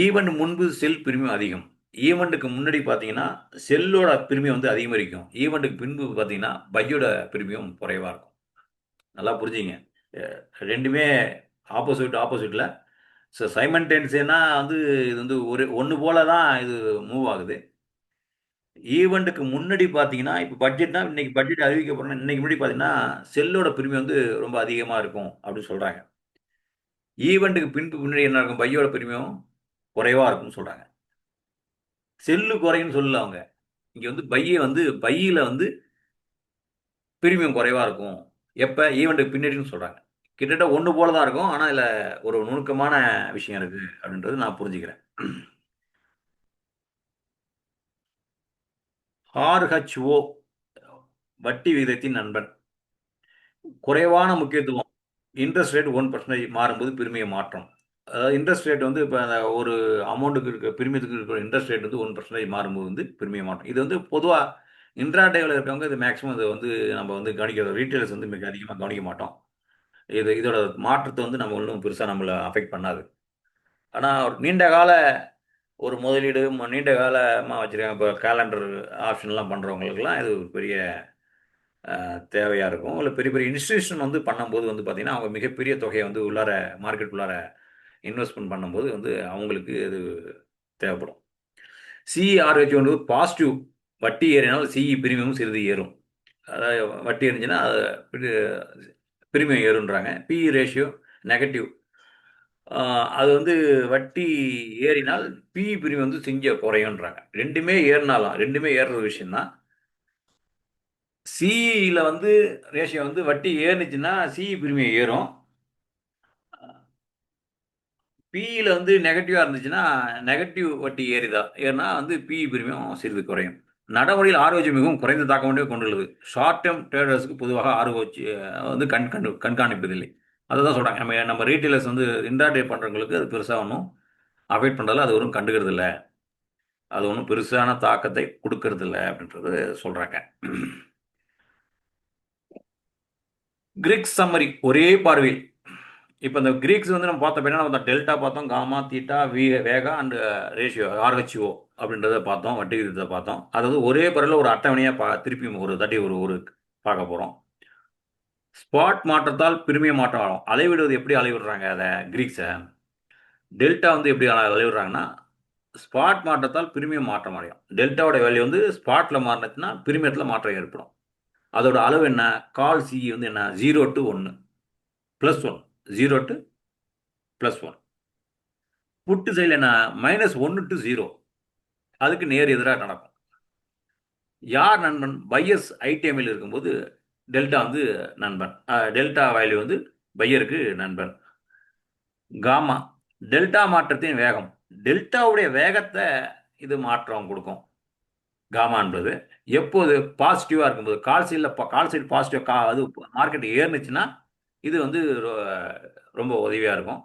ஈவெண்ட் முன்பு செல் பிரீமியம் அதிகம். ஈவெண்ட்டுக்கு முன்னாடி பார்த்தீங்கன்னா செல்லோட பிரீமியம் வந்து அதிகரிக்கும். ஈவெண்ட்டுக்கு பின்பு பார்த்தீங்கன்னா பையோட பிரீமியம் குறைவாக இருக்கும். நல்லா புரிஞ்சுங்க. ரெண்டுமே ஆப்போசிட்டில். ஸோ சைமன்டேனியஸா வந்து இது வந்து ஒரு ஒன்று போல தான் இது மூவ் ஆகுது. ஈவெண்ட்டுக்கு முன்னாடி பார்த்தீங்கன்னா இப்போ பட்ஜெட்னா இன்னைக்கு பட்ஜெட் அறிவிக்கப்படுறோம். இன்னைக்கு முன்னாடி பார்த்தீங்கன்னா செல்லோட பிரீமியம் வந்து ரொம்ப அதிகமாக இருக்கும் அப்படின்னு சொல்கிறாங்க. ஈவெண்ட்டுக்கு முன்னாடி என்ன இருக்கும்? பையோட பிரீமியம் குறைவாக இருக்கும்னு சொல்கிறாங்க. செல்லு குறைன்னு சொல்லல அவங்க. இங்கே வந்து பையில் வந்து பிரீமியம் குறைவாக இருக்கும். எப்போ? ஈவெண்ட்டுக்கு பின்னாடின்னு சொல்கிறாங்க. கிட்டத்தட்ட ஒன்று போல தான் இருக்கும். ஆனால் இதில் ஒரு நுணுக்கமான விஷயம் இருக்குது அப்படின்றது நான் புரிஞ்சுக்கிறேன். ஆர்ஹெச்ஓ வட்டி விகிதத்தின் நண்பன். குறைவான முக்கியத்துவம். இன்ட்ரெஸ்ட் ரேட் 1% மாறும்போது பிரீமியம் மாற்றம். அதாவது இன்ட்ரெஸ்ட் ரேட் வந்து இப்போ அந்த ஒரு அமௌண்ட்டுக்கு இருக்க பிரீமியத்துக்கு இருக்கிற இன்ட்ரெஸ்ட் ரேட் வந்து 1% மாறும்போது வந்து பிரீமியம் மாற்றம். இது வந்து பொதுவாக இன்ட்ராடேவில் இருக்கவங்க இது மேக்ஸிமம் இது வந்து நம்ம வந்து கவனிக்கிறது ரீட்டைலர்ஸ் வந்து மிக அதிகமாக கவனிக்க மாட்டோம். இதோட மாற்றத்தை வந்து நம்ம ஒன்றும் பெருசாக நம்மளை அஃபெக்ட் பண்ணாது. ஆனால் ஒரு நீண்ட கால ஒரு முதலீடு நீண்ட காலமாக வச்சுருக்காங்க. இப்போ கேலண்டர் ஆப்ஷன்லாம் பண்ணுறவங்களுக்குலாம் இது ஒரு பெரிய தேவையாக இருக்கும். இல்லை பெரிய பெரிய இன்ஸ்டியூஷன் வந்து பண்ணும்போது வந்து பார்த்திங்கன்னா அவங்க மிகப்பெரிய தொகையை வந்து உள்ளார மார்க்கெட் உள்ளார இன்வெஸ்ட்மெண்ட் பண்ணும்போது வந்து அவங்களுக்கு இது தேவைப்படும். சிஆர்ஹெச் வந்து பாசிட்டிவ். வட்டி ஏறினால் சிஇ பிரீமியம் சிறிது ஏறும். அதாவது வட்டி ஏறிஞ்சுன்னா அது பிரீமியம் ஏறுன்றாங்க. PE ratio negative. அது வந்து வட்டி ஏறினால் பிஇ பிரீமியம் வந்து குறையுன்றாங்க. ரெண்டுமே ஏறினாலும் ரெண்டுமே ஏறுற விஷயம் தான். சிஇல வந்து ரேஷியோ வந்து வட்டி ஏறுனுச்சுன்னா சிஇ பிரீமியம் ஏறும். பிஇல வந்து நெகட்டிவா இருந்துச்சுன்னா நெகட்டிவ் வட்டி ஏறினா வந்து பிஇ பிரீமியம் சிறிது குறையும். நடைமுறையில் ஆர்ஓஜி மிகவும் குறைந்த தாக்கம் மட்டுமே கொண்டுள்ளது. ஷார்ட் டேர்ம் ட்ரேடர்ஸ்க்கு பொதுவாக ஆர்ஓஜி வந்து கண்காணிப்பதில்லை. அதை தான் சொல்றாங்க. நம்ம நம்ம ரீட்டைலர்ஸ் வந்து இன்ட்ராடே பண்றவங்களுக்கு அது பெருசா ஒன்றும் அவாய்ட் பண்றதில்ல. அது ஒன்றும் கண்டுக்கிறது இல்ல. அது ஒன்றும் பெருசான தாக்கத்தை கொடுக்கறது இல்ல அப்படின்றது சொல்றாங்க. கிரிக்ஸ் சம்மரி ஒரே பார்வையில். இப்போ இந்த கிரீக்ஸ் வந்து நம்ம பார்த்தோம் அப்படின்னா நம்ம டெல்டா பார்த்தோம், gamma, theta, vega and ratio R H O அப்படின்றத பார்த்தோம், வட்டி விகிதத்தை பார்த்தோம். அதாவது ஒரே பரல ஒரு அட்டவணையாக திருப்பி ஒரு தட்டி ஒரு ஒரு பார்க்க போகிறோம். ஸ்பாட் மாற்றத்தால் பிரிமிய மாற்றம் ஆகும். அளவிடுவது எப்படி அளவிடுறாங்க அதை கிரீக்ஸை? டெல்டா வந்து எப்படி அளவிடுறாங்கன்னா ஸ்பாட் மாற்றத்தால் பிரிமியம் மாற்றம் அடையும். டெல்டாவோட வேல்யூ வந்து ஸ்பாட்டில் மாறினச்சுன்னா பிரிமியத்தில் மாற்றம் ஏற்படும். அதோட அளவு என்ன? கால் சி வந்து என்ன? 0 to 1 +1, 0 to +1. புட்டு சைடில் என்ன? -1 to 0. அதுக்கு நேர் எதிராக நடக்கும். யார் நண்பன்? பையர்ஸ் ஐடிஎம்மில் இருக்கும்போது டெல்டா வந்து நண்பன். டெல்டா வேல்யூ வந்து பையருக்கு நண்பன். காமா டெல்டா மாற்றத்தின் வேகம். டெல்டாவுடைய வேகத்தை இது மாற்றம் கொடுக்கும். காமா என்பது எப்போது பாசிட்டிவா இருக்கும்போது, கால் சைடு பாசிட்டிவ் அது மார்க்கெட் ஏறுனுச்சுன்னா இது வந்து ரொம்ப உதவியா இருக்கும்.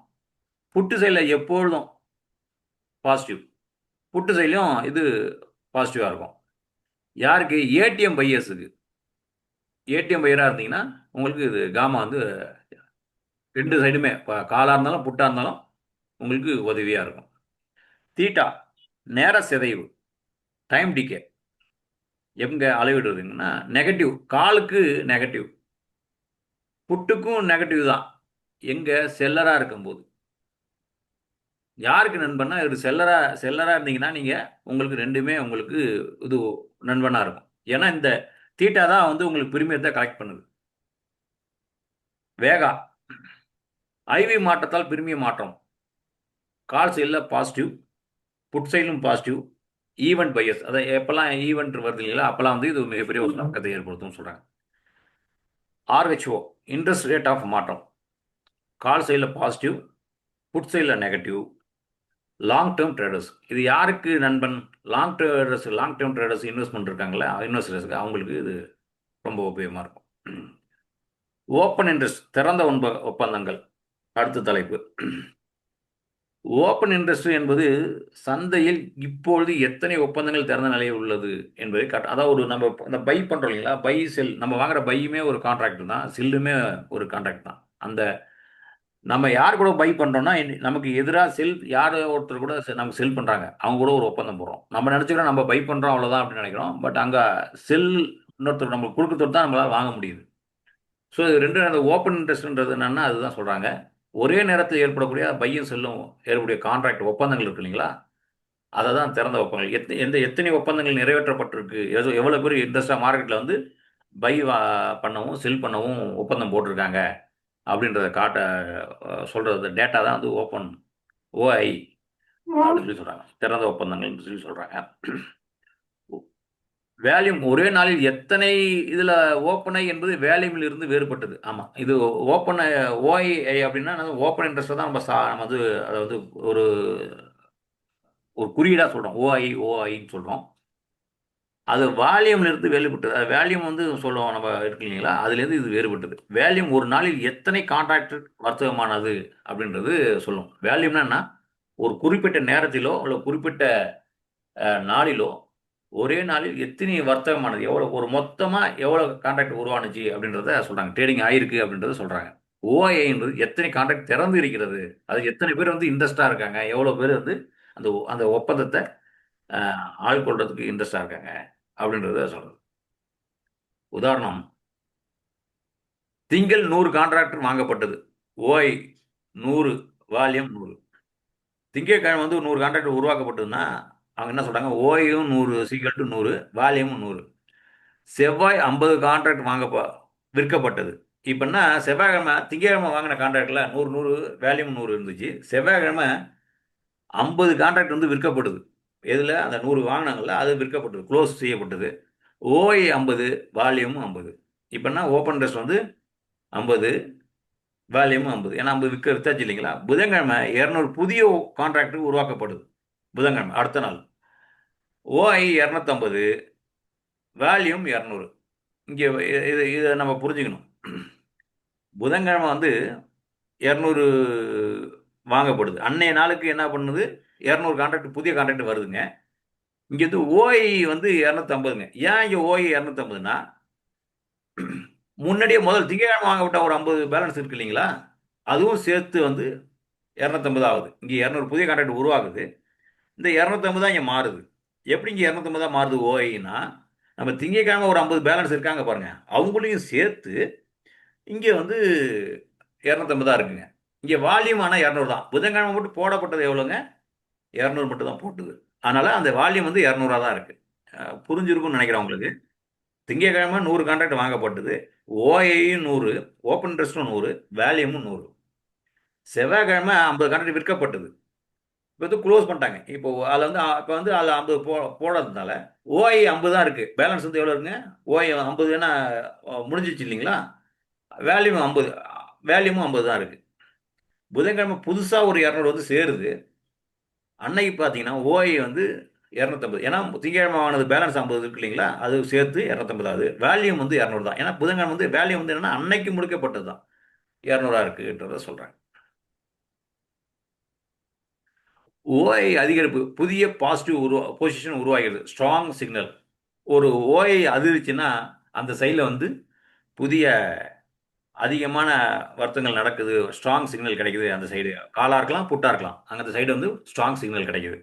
புட்டு சைடில் எப்பொழுதும் பாசிட்டிவ். புட்டு சைட்லையும் இது பாசிட்டிவா இருக்கும். யாருக்கு? ஏடிஎம் பையர்ஸுக்கு. ஏடிஎம் பையராக இருந்தீங்கன்னா உங்களுக்கு இது காமா வந்து 2 சைடுமே காலாக இருந்தாலும் புட்டாக இருந்தாலும் உங்களுக்கு உதவியாக இருக்கும். தீட்டா நேர சிதைவு, டைம் டிகே. எங்கே அளவிடுறதுங்கன்னா நெகட்டிவ். காலுக்கு நெகட்டிவ், புட்டுக்கும் நெகட்டிவ் தான். எங்கே? செல்லராக இருக்கும்போது. யாருக்கு நண்பன்னா இது செல்லராக இருந்தீங்கன்னா நீங்கள் உங்களுக்கு ரெண்டுமே உங்களுக்கு இது நண்பனாக இருக்கும். ஏன்னா இந்த தீட்டா தான் வந்து உங்களுக்கு பிரிமியத்தை கலெக்ட் பண்ணுது. வேகா ஐவி மாற்றத்தால் பிரிமிய மாற்றம். கால் சைடில் பாசிட்டிவ், புட் சைடிலும் பாசிட்டிவ். ஈவெண்ட் பையர்ஸ், அதை எப்பெல்லாம் ஈவெண்ட் வருது இல்லைங்களா அப்பெல்லாம் வந்து இது மிகப்பெரிய ஒரு தாக்கத்தை ஏற்படுத்தும் சொல்கிறாங்க. ஆர்ஹெச்ஓ இன்ட்ரெஸ்ட் ரேட் ஆஃப் மாற்றம். கால் சைடில் பாசிட்டிவ், புட் சைடில் நெகட்டிவ். லாங் டேர்ம் ட்ரேடர்ஸ் இது யாருக்கு நண்பன்? லாங் டேர்ம் ட்ரேடர்ஸ் இன்வெஸ்ட்மெண்ட் இருக்காங்களே இன்வெஸ்டர்ஸுக்கு அவங்களுக்கு இது ரொம்ப உபயோகமாக இருக்கும். ஓப்பன் இன்ட்ரெஸ்ட் திறந்த ஒப்பந்தங்கள் அடுத்த தலைப்பு. ஓப்பன் இன்ட்ரெஸ்ட் என்பது சந்தையில் இப்பொழுது எத்தனை ஒப்பந்தங்கள் திறந்த நிலையில் உள்ளது என்பதை அதாவது ஒரு நம்ம இந்த பை பண்ணுறோம் இல்லைங்களா, பை செல் நம்ம வாங்குற பையுமே ஒரு கான்ட்ராக்ட் தான், செல்லுமே ஒரு கான்ட்ராக்ட் தான். அந்த நம்ம யார் கூட பை பண்ணுறோம்னா நமக்கு எதிராக யார் ஒருத்தர் கூட நமக்கு செல் பண்ணுறாங்க அவங்க கூட ஒரு ஒப்பந்தம் போடுறோம். நம்ம நினச்சிக்கிறோம் நம்ம பை பண்ணுறோம் அவ்வளோதான் அப்படின்னு நினைக்கிறோம். பட் அங்கே செல் இன்னொருத்தர் நம்மளுக்கு கொடுக்கறது தான் நம்மளால் வாங்க முடியுது. ஸோ இது ரெண்டு அந்த ஓப்பன் இன்ட்ரெஸ்ட்ன்றது என்னன்னா அதுதான் சொல்கிறாங்க. ஒரே நேரத்தில் ஏற்படக்கூடிய பையும் செல்லும் ஏற்படக்கூடிய கான்ட்ராக்ட் ஒப்பந்தங்கள் இருக்கு இல்லைங்களா, அதை தான் திறந்த ஒப்பந்தங்கள். எத்தனை ஒப்பந்தங்கள் நிறைவேற்றப்பட்டிருக்கு, எவ்வளோ பேர் இன்ட்ரெஸ்டாக மார்க்கெட்டில் வந்து பை பண்ணவும் செல் பண்ணவும் ஒப்பந்தம் போட்டிருக்காங்க அப்படின்றத சொல்கிறது டேட்டா தான் வந்து ஓஐ அப்படின்னு சொல்லி சொல்கிறாங்க. திறந்த ஒப்பந்தங்கள்னு சொல்லி சொல்கிறாங்க. வேல்யூம் ஒரே நாளில் எத்தனை இதில் ஓப்பன் ஐ என்பது வேல்யூமில் இருந்து வேறுபட்டது. ஆமாம், இது ஓப்பன் ஓஐ அப்படின்னா ஓப்பன் இன்ட்ரெஸ்ட்டை தான் நம்ம வந்து அதை வந்து ஒரு ஒரு குறியீடாக சொல்கிறோம். ஓஐன்னு சொல்கிறோம். அது வால்யூம்ல இருந்து வேறுபட்டது. அது வேல்யூம் வந்து சொல்லுவோம் நம்ம இருக்கு இல்லைங்களா, அதுலேருந்து இது வேறுபட்டது. வேல்யூம் ஒரு நாளில் எத்தனை கான்ட்ராக்ட் வர்த்தகமானது அப்படின்றது சொல்லும். வேல்யூம்னா என்ன? ஒரு குறிப்பிட்ட நேரத்திலோ இல்லை குறிப்பிட்ட நாளிலோ ஒரே நாளில் எத்தனை வர்த்தகமானது, எவ்வளோ ஒரு மொத்தமாக எவ்வளோ கான்ட்ராக்ட் உருவானுச்சு அப்படின்றத சொல்கிறாங்க. ட்ரேடிங் ஆயிருக்கு அப்படின்றத சொல்கிறாங்க. ஓஐன்றது எத்தனை கான்ட்ராக்ட் திறந்து இருக்கிறது, அது எத்தனை பேர் வந்து இன்ட்ரெஸ்டாக இருக்காங்க, எவ்வளோ பேர் வந்து அந்த அந்த ஒப்பந்தத்தை ஆள்கொள்றதுக்கு இன்ட்ரெஸ்டாக இருக்காங்க அப்படின்றத சொல்கிறது. உதாரணம், திங்கள் 100 கான்ட்ராக்ட் வாங்கப்பட்டது. ஓஐ 100, வால்யூம் 100. திங்கட்கிழமை வந்து 100 கான்ட்ராக்ட் உருவாக்கப்பட்டதுன்னா அவங்க என்ன சொல்கிறாங்க? ஓஐயும் 100 சீக்வல் டு 100, வால்யூமும் 100. செவ்வாய் 50 கான்ட்ராக்ட் விற்கப்பட்டது. இப்போன்னா செவ்வாய்க்கிழமை திங்கட்கிழமை வாங்கின கான்ட்ராக்டில் 100 100 வேல்யூம் 100 இருந்துச்சு. செவ்வாய்க்கிழமை 50 கான்ட்ராக்ட் வந்து விற்கப்படுது. எதில்? அந்த 100 வாங்கினாங்கல்ல அது விற்கப்பட்டது, க்ளோஸ் செய்யப்பட்டது. ஓஐ 50, வால்யூம் 50. இப்போனா ஓப்பன் ட்ரெஸ்ட் வந்து 50, வால்யூம் 50. ஏன்னா 50 வித்தாச்சு இல்லைங்களா? புதன்கிழமை 200 புதிய கான்ட்ராக்ட் உருவாக்கப்படுது. புதன்கிழமை அடுத்த நாள் ஓஐ 250, வால்யூம் 200. இங்கே இதை நம்ம புரிஞ்சுக்கணும். புதன்கிழமை வந்து 200 வாங்கப்படுது. அன்னைய நாளுக்கு என்ன பண்ணுது? 200 கான்ட்ராக்ட், புதிய கான்ட்ராக்ட் வருதுங்க. இங்க வந்து ஓஐ வந்து 250ங்க. ஏன் இங்க ஓஐ 250னா, முன்னாடியே முதல் திங்கட்கிழமை வாங்கப்பட்ட ஒரு 50 பேலன்ஸ் இருக்கு இல்லைங்களா? அதுவும் சேர்த்து வந்து 250 ஆகுது. இங்க 200 புதிய கான்ட்ராக்ட் உருவாகுது. இந்த 250 தான் இங்க மாறுது. எப்படி இங்க 250 தான் மாறுது ஓஐனா, நம்ம திங்கட்கிழமை ஒரு 50 பேலன்ஸ் இருக்காங்க பாருங்க. அவங்களையும் சேர்த்து இங்க வந்து 250 தான் இருக்குங்க. இங்க வால்யூம் ஆனா 200 தான். புதன்கிழமை மட்டும் போடப்பட்டது எவ்வளோங்க? 200 மட்டும் தான் போட்டுது. அதனால அந்த வால்யூம் வந்து 200 தான் இருக்கு. புரிஞ்சிருக்கும்னு நினைக்கிறேன் உங்களுக்கு. திங்கட்கிழமை 100 கான்ட்ராக்ட் வாங்கப்பட்டது. ஓஐயும் 100, ஓப்பன் இன்ட்ரெஸ்டும் 100, வேல்யூமும் 100. செவ்வாய்க்கிழமை 50 கான்ட்ராக்ட் விற்கப்பட்டது. இப்போ வந்து க்ளோஸ் பண்ணிட்டாங்க. இப்போ அதில் வந்து இப்போ வந்து அதில் 50 போடுறதுனால ஓஐ 50 தான் இருக்கு. பேலன்ஸ் வந்து எவ்வளோ இருக்குங்க? ஓஐ 50 முடிஞ்சிச்சு இல்லைங்களா? வேல்யூம் 50, வேல்யூமும் 50 தான் இருக்கு. புதன்கிழமை புதுசாக ஒரு 200 வந்து சேருது. அன்னைக்கு பார்த்தீங்கன்னா ஓஐ வந்து 250. ஏன்னா திங்கட்கிழமை வாங்கினது பேலன்ஸ் 50 இருக்கு இல்லைங்களா? அது சேர்த்து 250 ஆகுது. வேல்யூம் வந்து 200 தான். ஏன்னா புதன்கிழமை வந்து வேல்யூம் வந்து என்னன்னா அன்னைக்கு முடிக்கப்பட்டது தான் 200 இருக்குன்றத சொல்றேன். ஓஐ அதிகரிப்பு புதிய பாசிட்டிவ் பொசிஷன் உருவாகிறது. Strong signal. ஒரு ஓஐ அதிர்ச்சின்னா அந்த சைடில் வந்து புதிய அதிகமான வர்த்தகங்கள் நடக்குது. ஸ்ட்ராங் சிக்னல் கிடைக்குது. அந்த சைடு காலாக இருக்கலாம், புட்டாக இருக்கலாம். அங்கே அந்த சைடு வந்து ஸ்ட்ராங் சிக்னல் கிடைக்குது.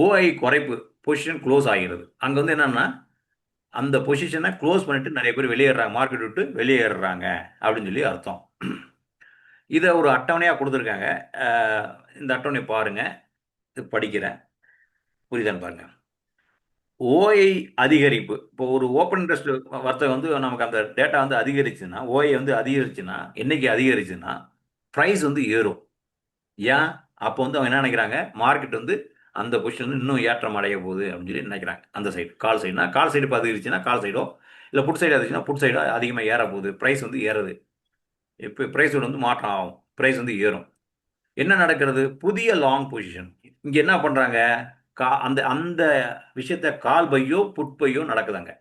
ஓஐ குறைப்பு பொசிஷன் க்ளோஸ் ஆகிறது. அங்கே வந்து என்னன்னா அந்த பொசிஷனை க்ளோஸ் பண்ணிட்டு நிறைய பேர் வெளியேறாங்க, மார்க்கெட் விட்டு வெளியேறுறாங்க அப்படின்னு சொல்லி அர்த்தம். இதை ஒரு அட்டவணையாக கொடுத்துருக்காங்க. இந்த அட்டவணை பாருங்க, இது படிக்கிறேன், புரியுதான்னு பாருங்க. ஓஐ அதிகரிப்பு. இப்போ ஒரு ஓப்பன் இன்ட்ரெஸ்ட் வர்த்தகம் வந்து நமக்கு அந்த டேட்டா வந்து அதிகரிச்சுன்னா, ஓஐ வந்து அதிகரிச்சுன்னா, என்னைக்கு அதிகரிச்சுன்னா ப்ரைஸ் வந்து ஏறும். ஏன்? அப்போ வந்து அவங்க என்ன நினைக்கிறாங்க? மார்க்கெட் வந்து அந்த பொசிஷன் வந்து இன்னும் ஏற்றம் அடைய போகுது அப்படின்னு சொல்லி நினைக்கிறாங்க. அந்த சைடு கால் சைடுனா கால் சைடு இப்போ அதிகரிச்சுன்னா கால் சைடோ, இல்லை புட் சைடு அதிகரிச்சுன்னா புட் சைடோ அதிகமாக ஏற போகுது. ப்ரைஸ் வந்து ஏறுது. இப்போ ப்ரைஸோட வந்து மாற்றம் ஆகும். ப்ரைஸ் வந்து ஏறும். என்ன நடக்கிறது? புதிய லாங் பொசிஷன். இங்கே என்ன பண்ணுறாங்க? அந்த அந்த விஷயத்த கால் பையோ புட் பையோ நடக்குதாங்க.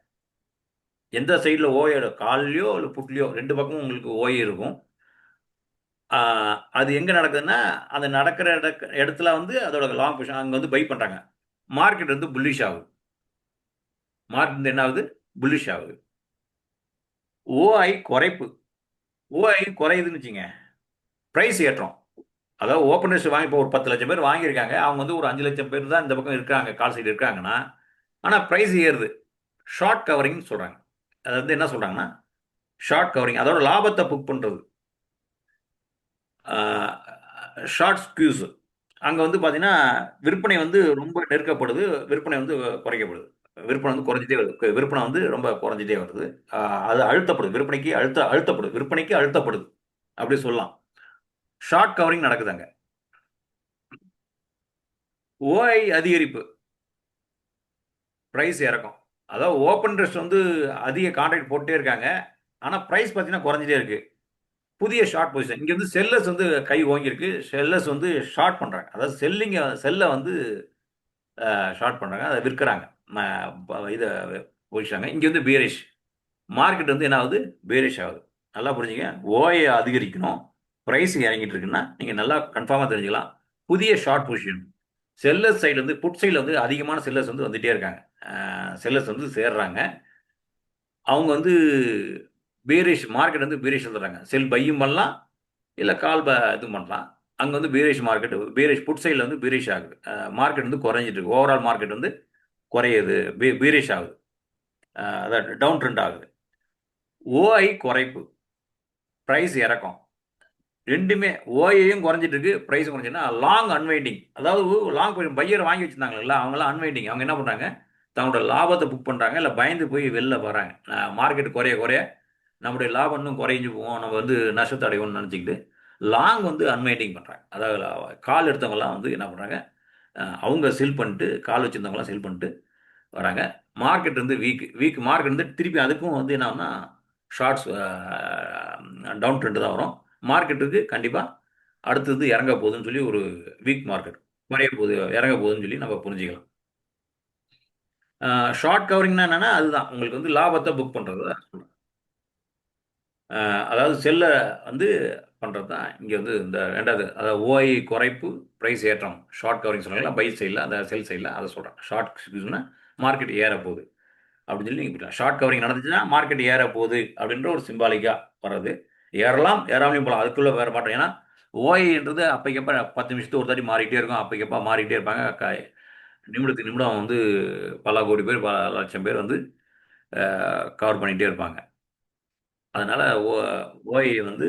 எந்த சைடில் ஓயோட கால்லையோ இல்லை புட்லையோ ரெண்டு பக்கமும் உங்களுக்கு ஓய் இருக்கும். அது எங்கே நடக்குதுன்னா அந்த நடக்கிற இடத்துல வந்து அதோட லாங் பொசிஷன் அங்கே வந்து பை பண்ணுறாங்க. மார்க்கெட் வந்து புல்லிஷ் ஆகுது. மார்க்கெட் வந்து என்ன ஆகுது? புல்லிஷ் ஆகுது. ஓஐ குறைப்பு. ஓஐ குறையுதுன்னு வச்சுங்க, ப்ரைஸ் ஏற்றம். அதாவது ஓப்பன் லிஸ்ட் வாங்கி இப்போ ஒரு 10 லட்சம் பேர் வாங்கியிருக்காங்க. அவங்க வந்து ஒரு 5 லட்சம் பேர் தான் இந்த பக்கம் இருக்காங்க, கால் சைடு இருக்காங்கன்னா, ஆனால் ப்ரைஸ் ஏறுது. ஷார்ட் கவரிங்னு சொல்கிறாங்க. அது வந்து என்ன சொல்கிறாங்கன்னா ஷார்ட் கவரிங், அதோட லாபத்தை புக் பண்ணுறது. ஷார்ட் ஸ்கியூஸ். அங்கே வந்து பார்த்தீங்கன்னா விற்பனை வந்து ரொம்ப நெருக்கப்படுது, விற்பனை வந்து குறைக்கப்படுது. விற்பனை வந்து குறைஞ்சிட்டே வருது, விற்பனை வந்து ரொம்ப குறைஞ்சிட்டே வருது. அது அழுத்தப்படுது, விற்பனைக்கு அழுத்தப்படுது, விற்பனைக்கு அழுத்தப்படுது அப்படி சொல்லலாம். Short covering நடக்குதாங்க. ஓஐ அதிகரிப்பு, ப்ரைஸ் இறக்கும். அதாவது ஓப்பன் இன்ட்ரெஸ்ட் வந்து அதிக கான்ட்ராக்ட் போட்டே இருக்காங்க, ஆனால் ப்ரைஸ் பார்த்தீங்கன்னா குறைஞ்சிட்டே இருக்கு. புதிய ஷார்ட் பொசிஷன். இங்கே வந்து செல்லர்ஸ் வந்து கை ஓங்கியிருக்கு. செல்லர்ஸ் வந்து ஷார்ட் பண்ணுறாங்க. அதாவது செல்லை வந்து ஷார்ட் பண்ணுறாங்க, அதை விற்கிறாங்க. இதை பொசிஷாங்க. இங்கே வந்து பேரிஷ். மார்க்கெட் வந்து என்ன ஆகுது? பேரிஷ் ஆகுது. நல்லா புரிஞ்சுங்க. ஓஐ அதிகரிக்கணும், ப்ரைஸ் இறங்கிட்டு இருக்குன்னா நீங்கள் நல்லா கன்ஃபார்மாக தெரிஞ்சுக்கலாம். புதிய ஷார்ட் பொசிஷன். செல்லர்ஸ் சைடு வந்து புட் சைடில் வந்து அதிகமான செல்லர்ஸ் வந்து வந்துகிட்டே இருக்காங்க. செல்லர்ஸ் வந்து சேர்றாங்க. அவங்க வந்து பேரிஷ், மார்க்கெட் வந்து பேரிஷ் தராங்க. செல் பையும் பண்ணலாம், இல்லை கால் இதுவும் பண்ணலாம். அங்கே வந்து பீரிஷ் மார்க்கெட், பீரிஷ் புட் சைடில் வந்து பீரிஷ் ஆகுது. மார்க்கெட் வந்து குறைஞ்சிட்டு இருக்கு. ஓவரால் மார்க்கெட் வந்து குறையுது, பீரிஷ் ஆகுது. அதான் டவுன் ட்ரெண்ட் ஆகுது. ஓஐ குறைப்பு, ப்ரைஸ் இறக்கம். ரெண்டுமே ஓஐயும் குறைஞ்சிட்டு இருக்கு, ப்ரைஸ் குறைஞ்சின்னா லாங் அன்வைண்டிங். அதாவது லாங் பையர் வாங்கி வச்சிருந்தாங்கல்ல, அவங்களாம் அன்வைண்டிங். அவங்க என்ன பண்ணுறாங்க? தங்களோட லாபத்தை புக் பண்ணுறாங்க, இல்லை பயந்து போய் வெளில வராங்க. மார்க்கெட் குறைய குறைய நம்முடைய லாபம் இன்னும் குறைஞ்சி போவோம், நம்ம வந்து நஷ்டத்தை அடைவோம்னு நினச்சிக்கிட்டு லாங் வந்து அன்வைண்டிங் பண்ணுறாங்க. அதாவது கால் எடுத்தவங்கலாம் வந்து என்ன பண்ணுறாங்க? அவங்க செல் பண்ணிட்டு, கால் வச்சுருந்தவங்களாம் செல் பண்ணிட்டு வராங்க. மார்க்கெட் வந்து வீக் மார்க்கெட் வந்து திருப்பி அதுக்கும் வந்து என்னன்னா ஷார்ட்ஸ் டவுன் ட்ரெண்ட் தான் வரும். மார்க்கெட்டுக்கு கண்டிப்பாக அடுத்தது இறங்க போகுதுன்னு சொல்லி ஒரு வீக் மார்க்கெட் குறைய போகுது இறங்க போகுதுன்னு சொல்லி நம்ம புரிஞ்சுக்கலாம். ஷார்ட் கவரிங்னா என்னன்னா அதுதான் உங்களுக்கு வந்து லாபத்தை புக் பண்ணுறது. அதாவது செல்ல வந்து பண்ணுறது தான் இங்கே வந்து இந்த ரெண்டாவது அதாவது ஓஐ குறைப்பு ப்ரைஸ் ஏற்றம் ஷார்ட் கவரிங் சொன்னாங்களா பை சைடில் அந்த செல் சைடில் அதை சொல்கிறேன். ஷார்ட் மார்க்கெட் ஏற போகுது அப்படின்னு சொல்லி நீங்கள் ஷார்ட் கவரிங் நடந்துச்சுன்னா மார்க்கெட் ஏற போகுது அப்படின்ற ஒரு சிம்பாலிக்காக வர்றது. ஏறலாம் ஏறாமலையும் போகலாம் அதுக்குள்ளே வேற மாட்டோம். ஏன்னா ஓஐன்றது அப்பைக்கப்போ 10 நிமிஷத்துக்கு ஒரு தாட்டி மாறிட்டே இருக்கும். அப்பைக்கப்போ மாறிட்டே இருப்பாங்க. நிமிடத்துக்கு நிமிடம் வந்து பல கோடி பேர் பல லட்சம் பேர் வந்து கவர் பண்ணிகிட்டே இருப்பாங்க. அதனால ஓஐ வந்து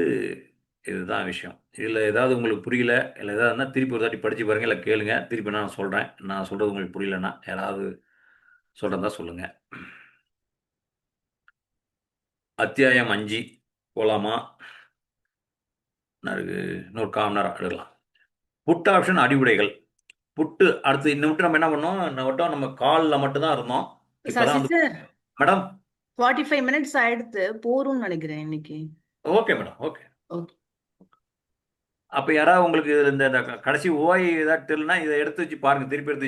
இதுதான் விஷயம். இதில் ஏதாவது உங்களுக்கு புரியல, இல்லை ஏதாவதுன்னா திருப்பி ஒரு தாட்டி படிச்சு பாருங்க, இல்லை கேளுங்க. திருப்பி நான் சொல்கிறேன். நான் சொல்கிறது உங்களுக்கு புரியலன்னா யாராவது சொல்கிறதா சொல்லுங்க. அத்தியாயம் 5 போலாமா? இன்னொரு 1/4 மணி நேரம் எடுக்கலாம். புட் ஆப்ஷன் அடிப்படைகள். புட்டு அடுத்து இன்னும் விட்டு நம்ம என்ன பண்ணோம்? இன்னும் விட்டோம் நம்ம காலில் மட்டும்தான் இருந்தோம். இப்போதான் சசி வந்து சார், மேடம். 45 மினிட்ஸ் ஆயிடுத்து போரும்னு நினைக்கிறேன் இன்னைக்கு. Okay madam, okay. ஓகே. அப்போ யாராவது உங்களுக்கு இந்த இந்த கடைசி ஓஐ ஏதாவது தெரியலனா இதை எடுத்து வச்சு பாருங்க, திருப்பி எடுத்து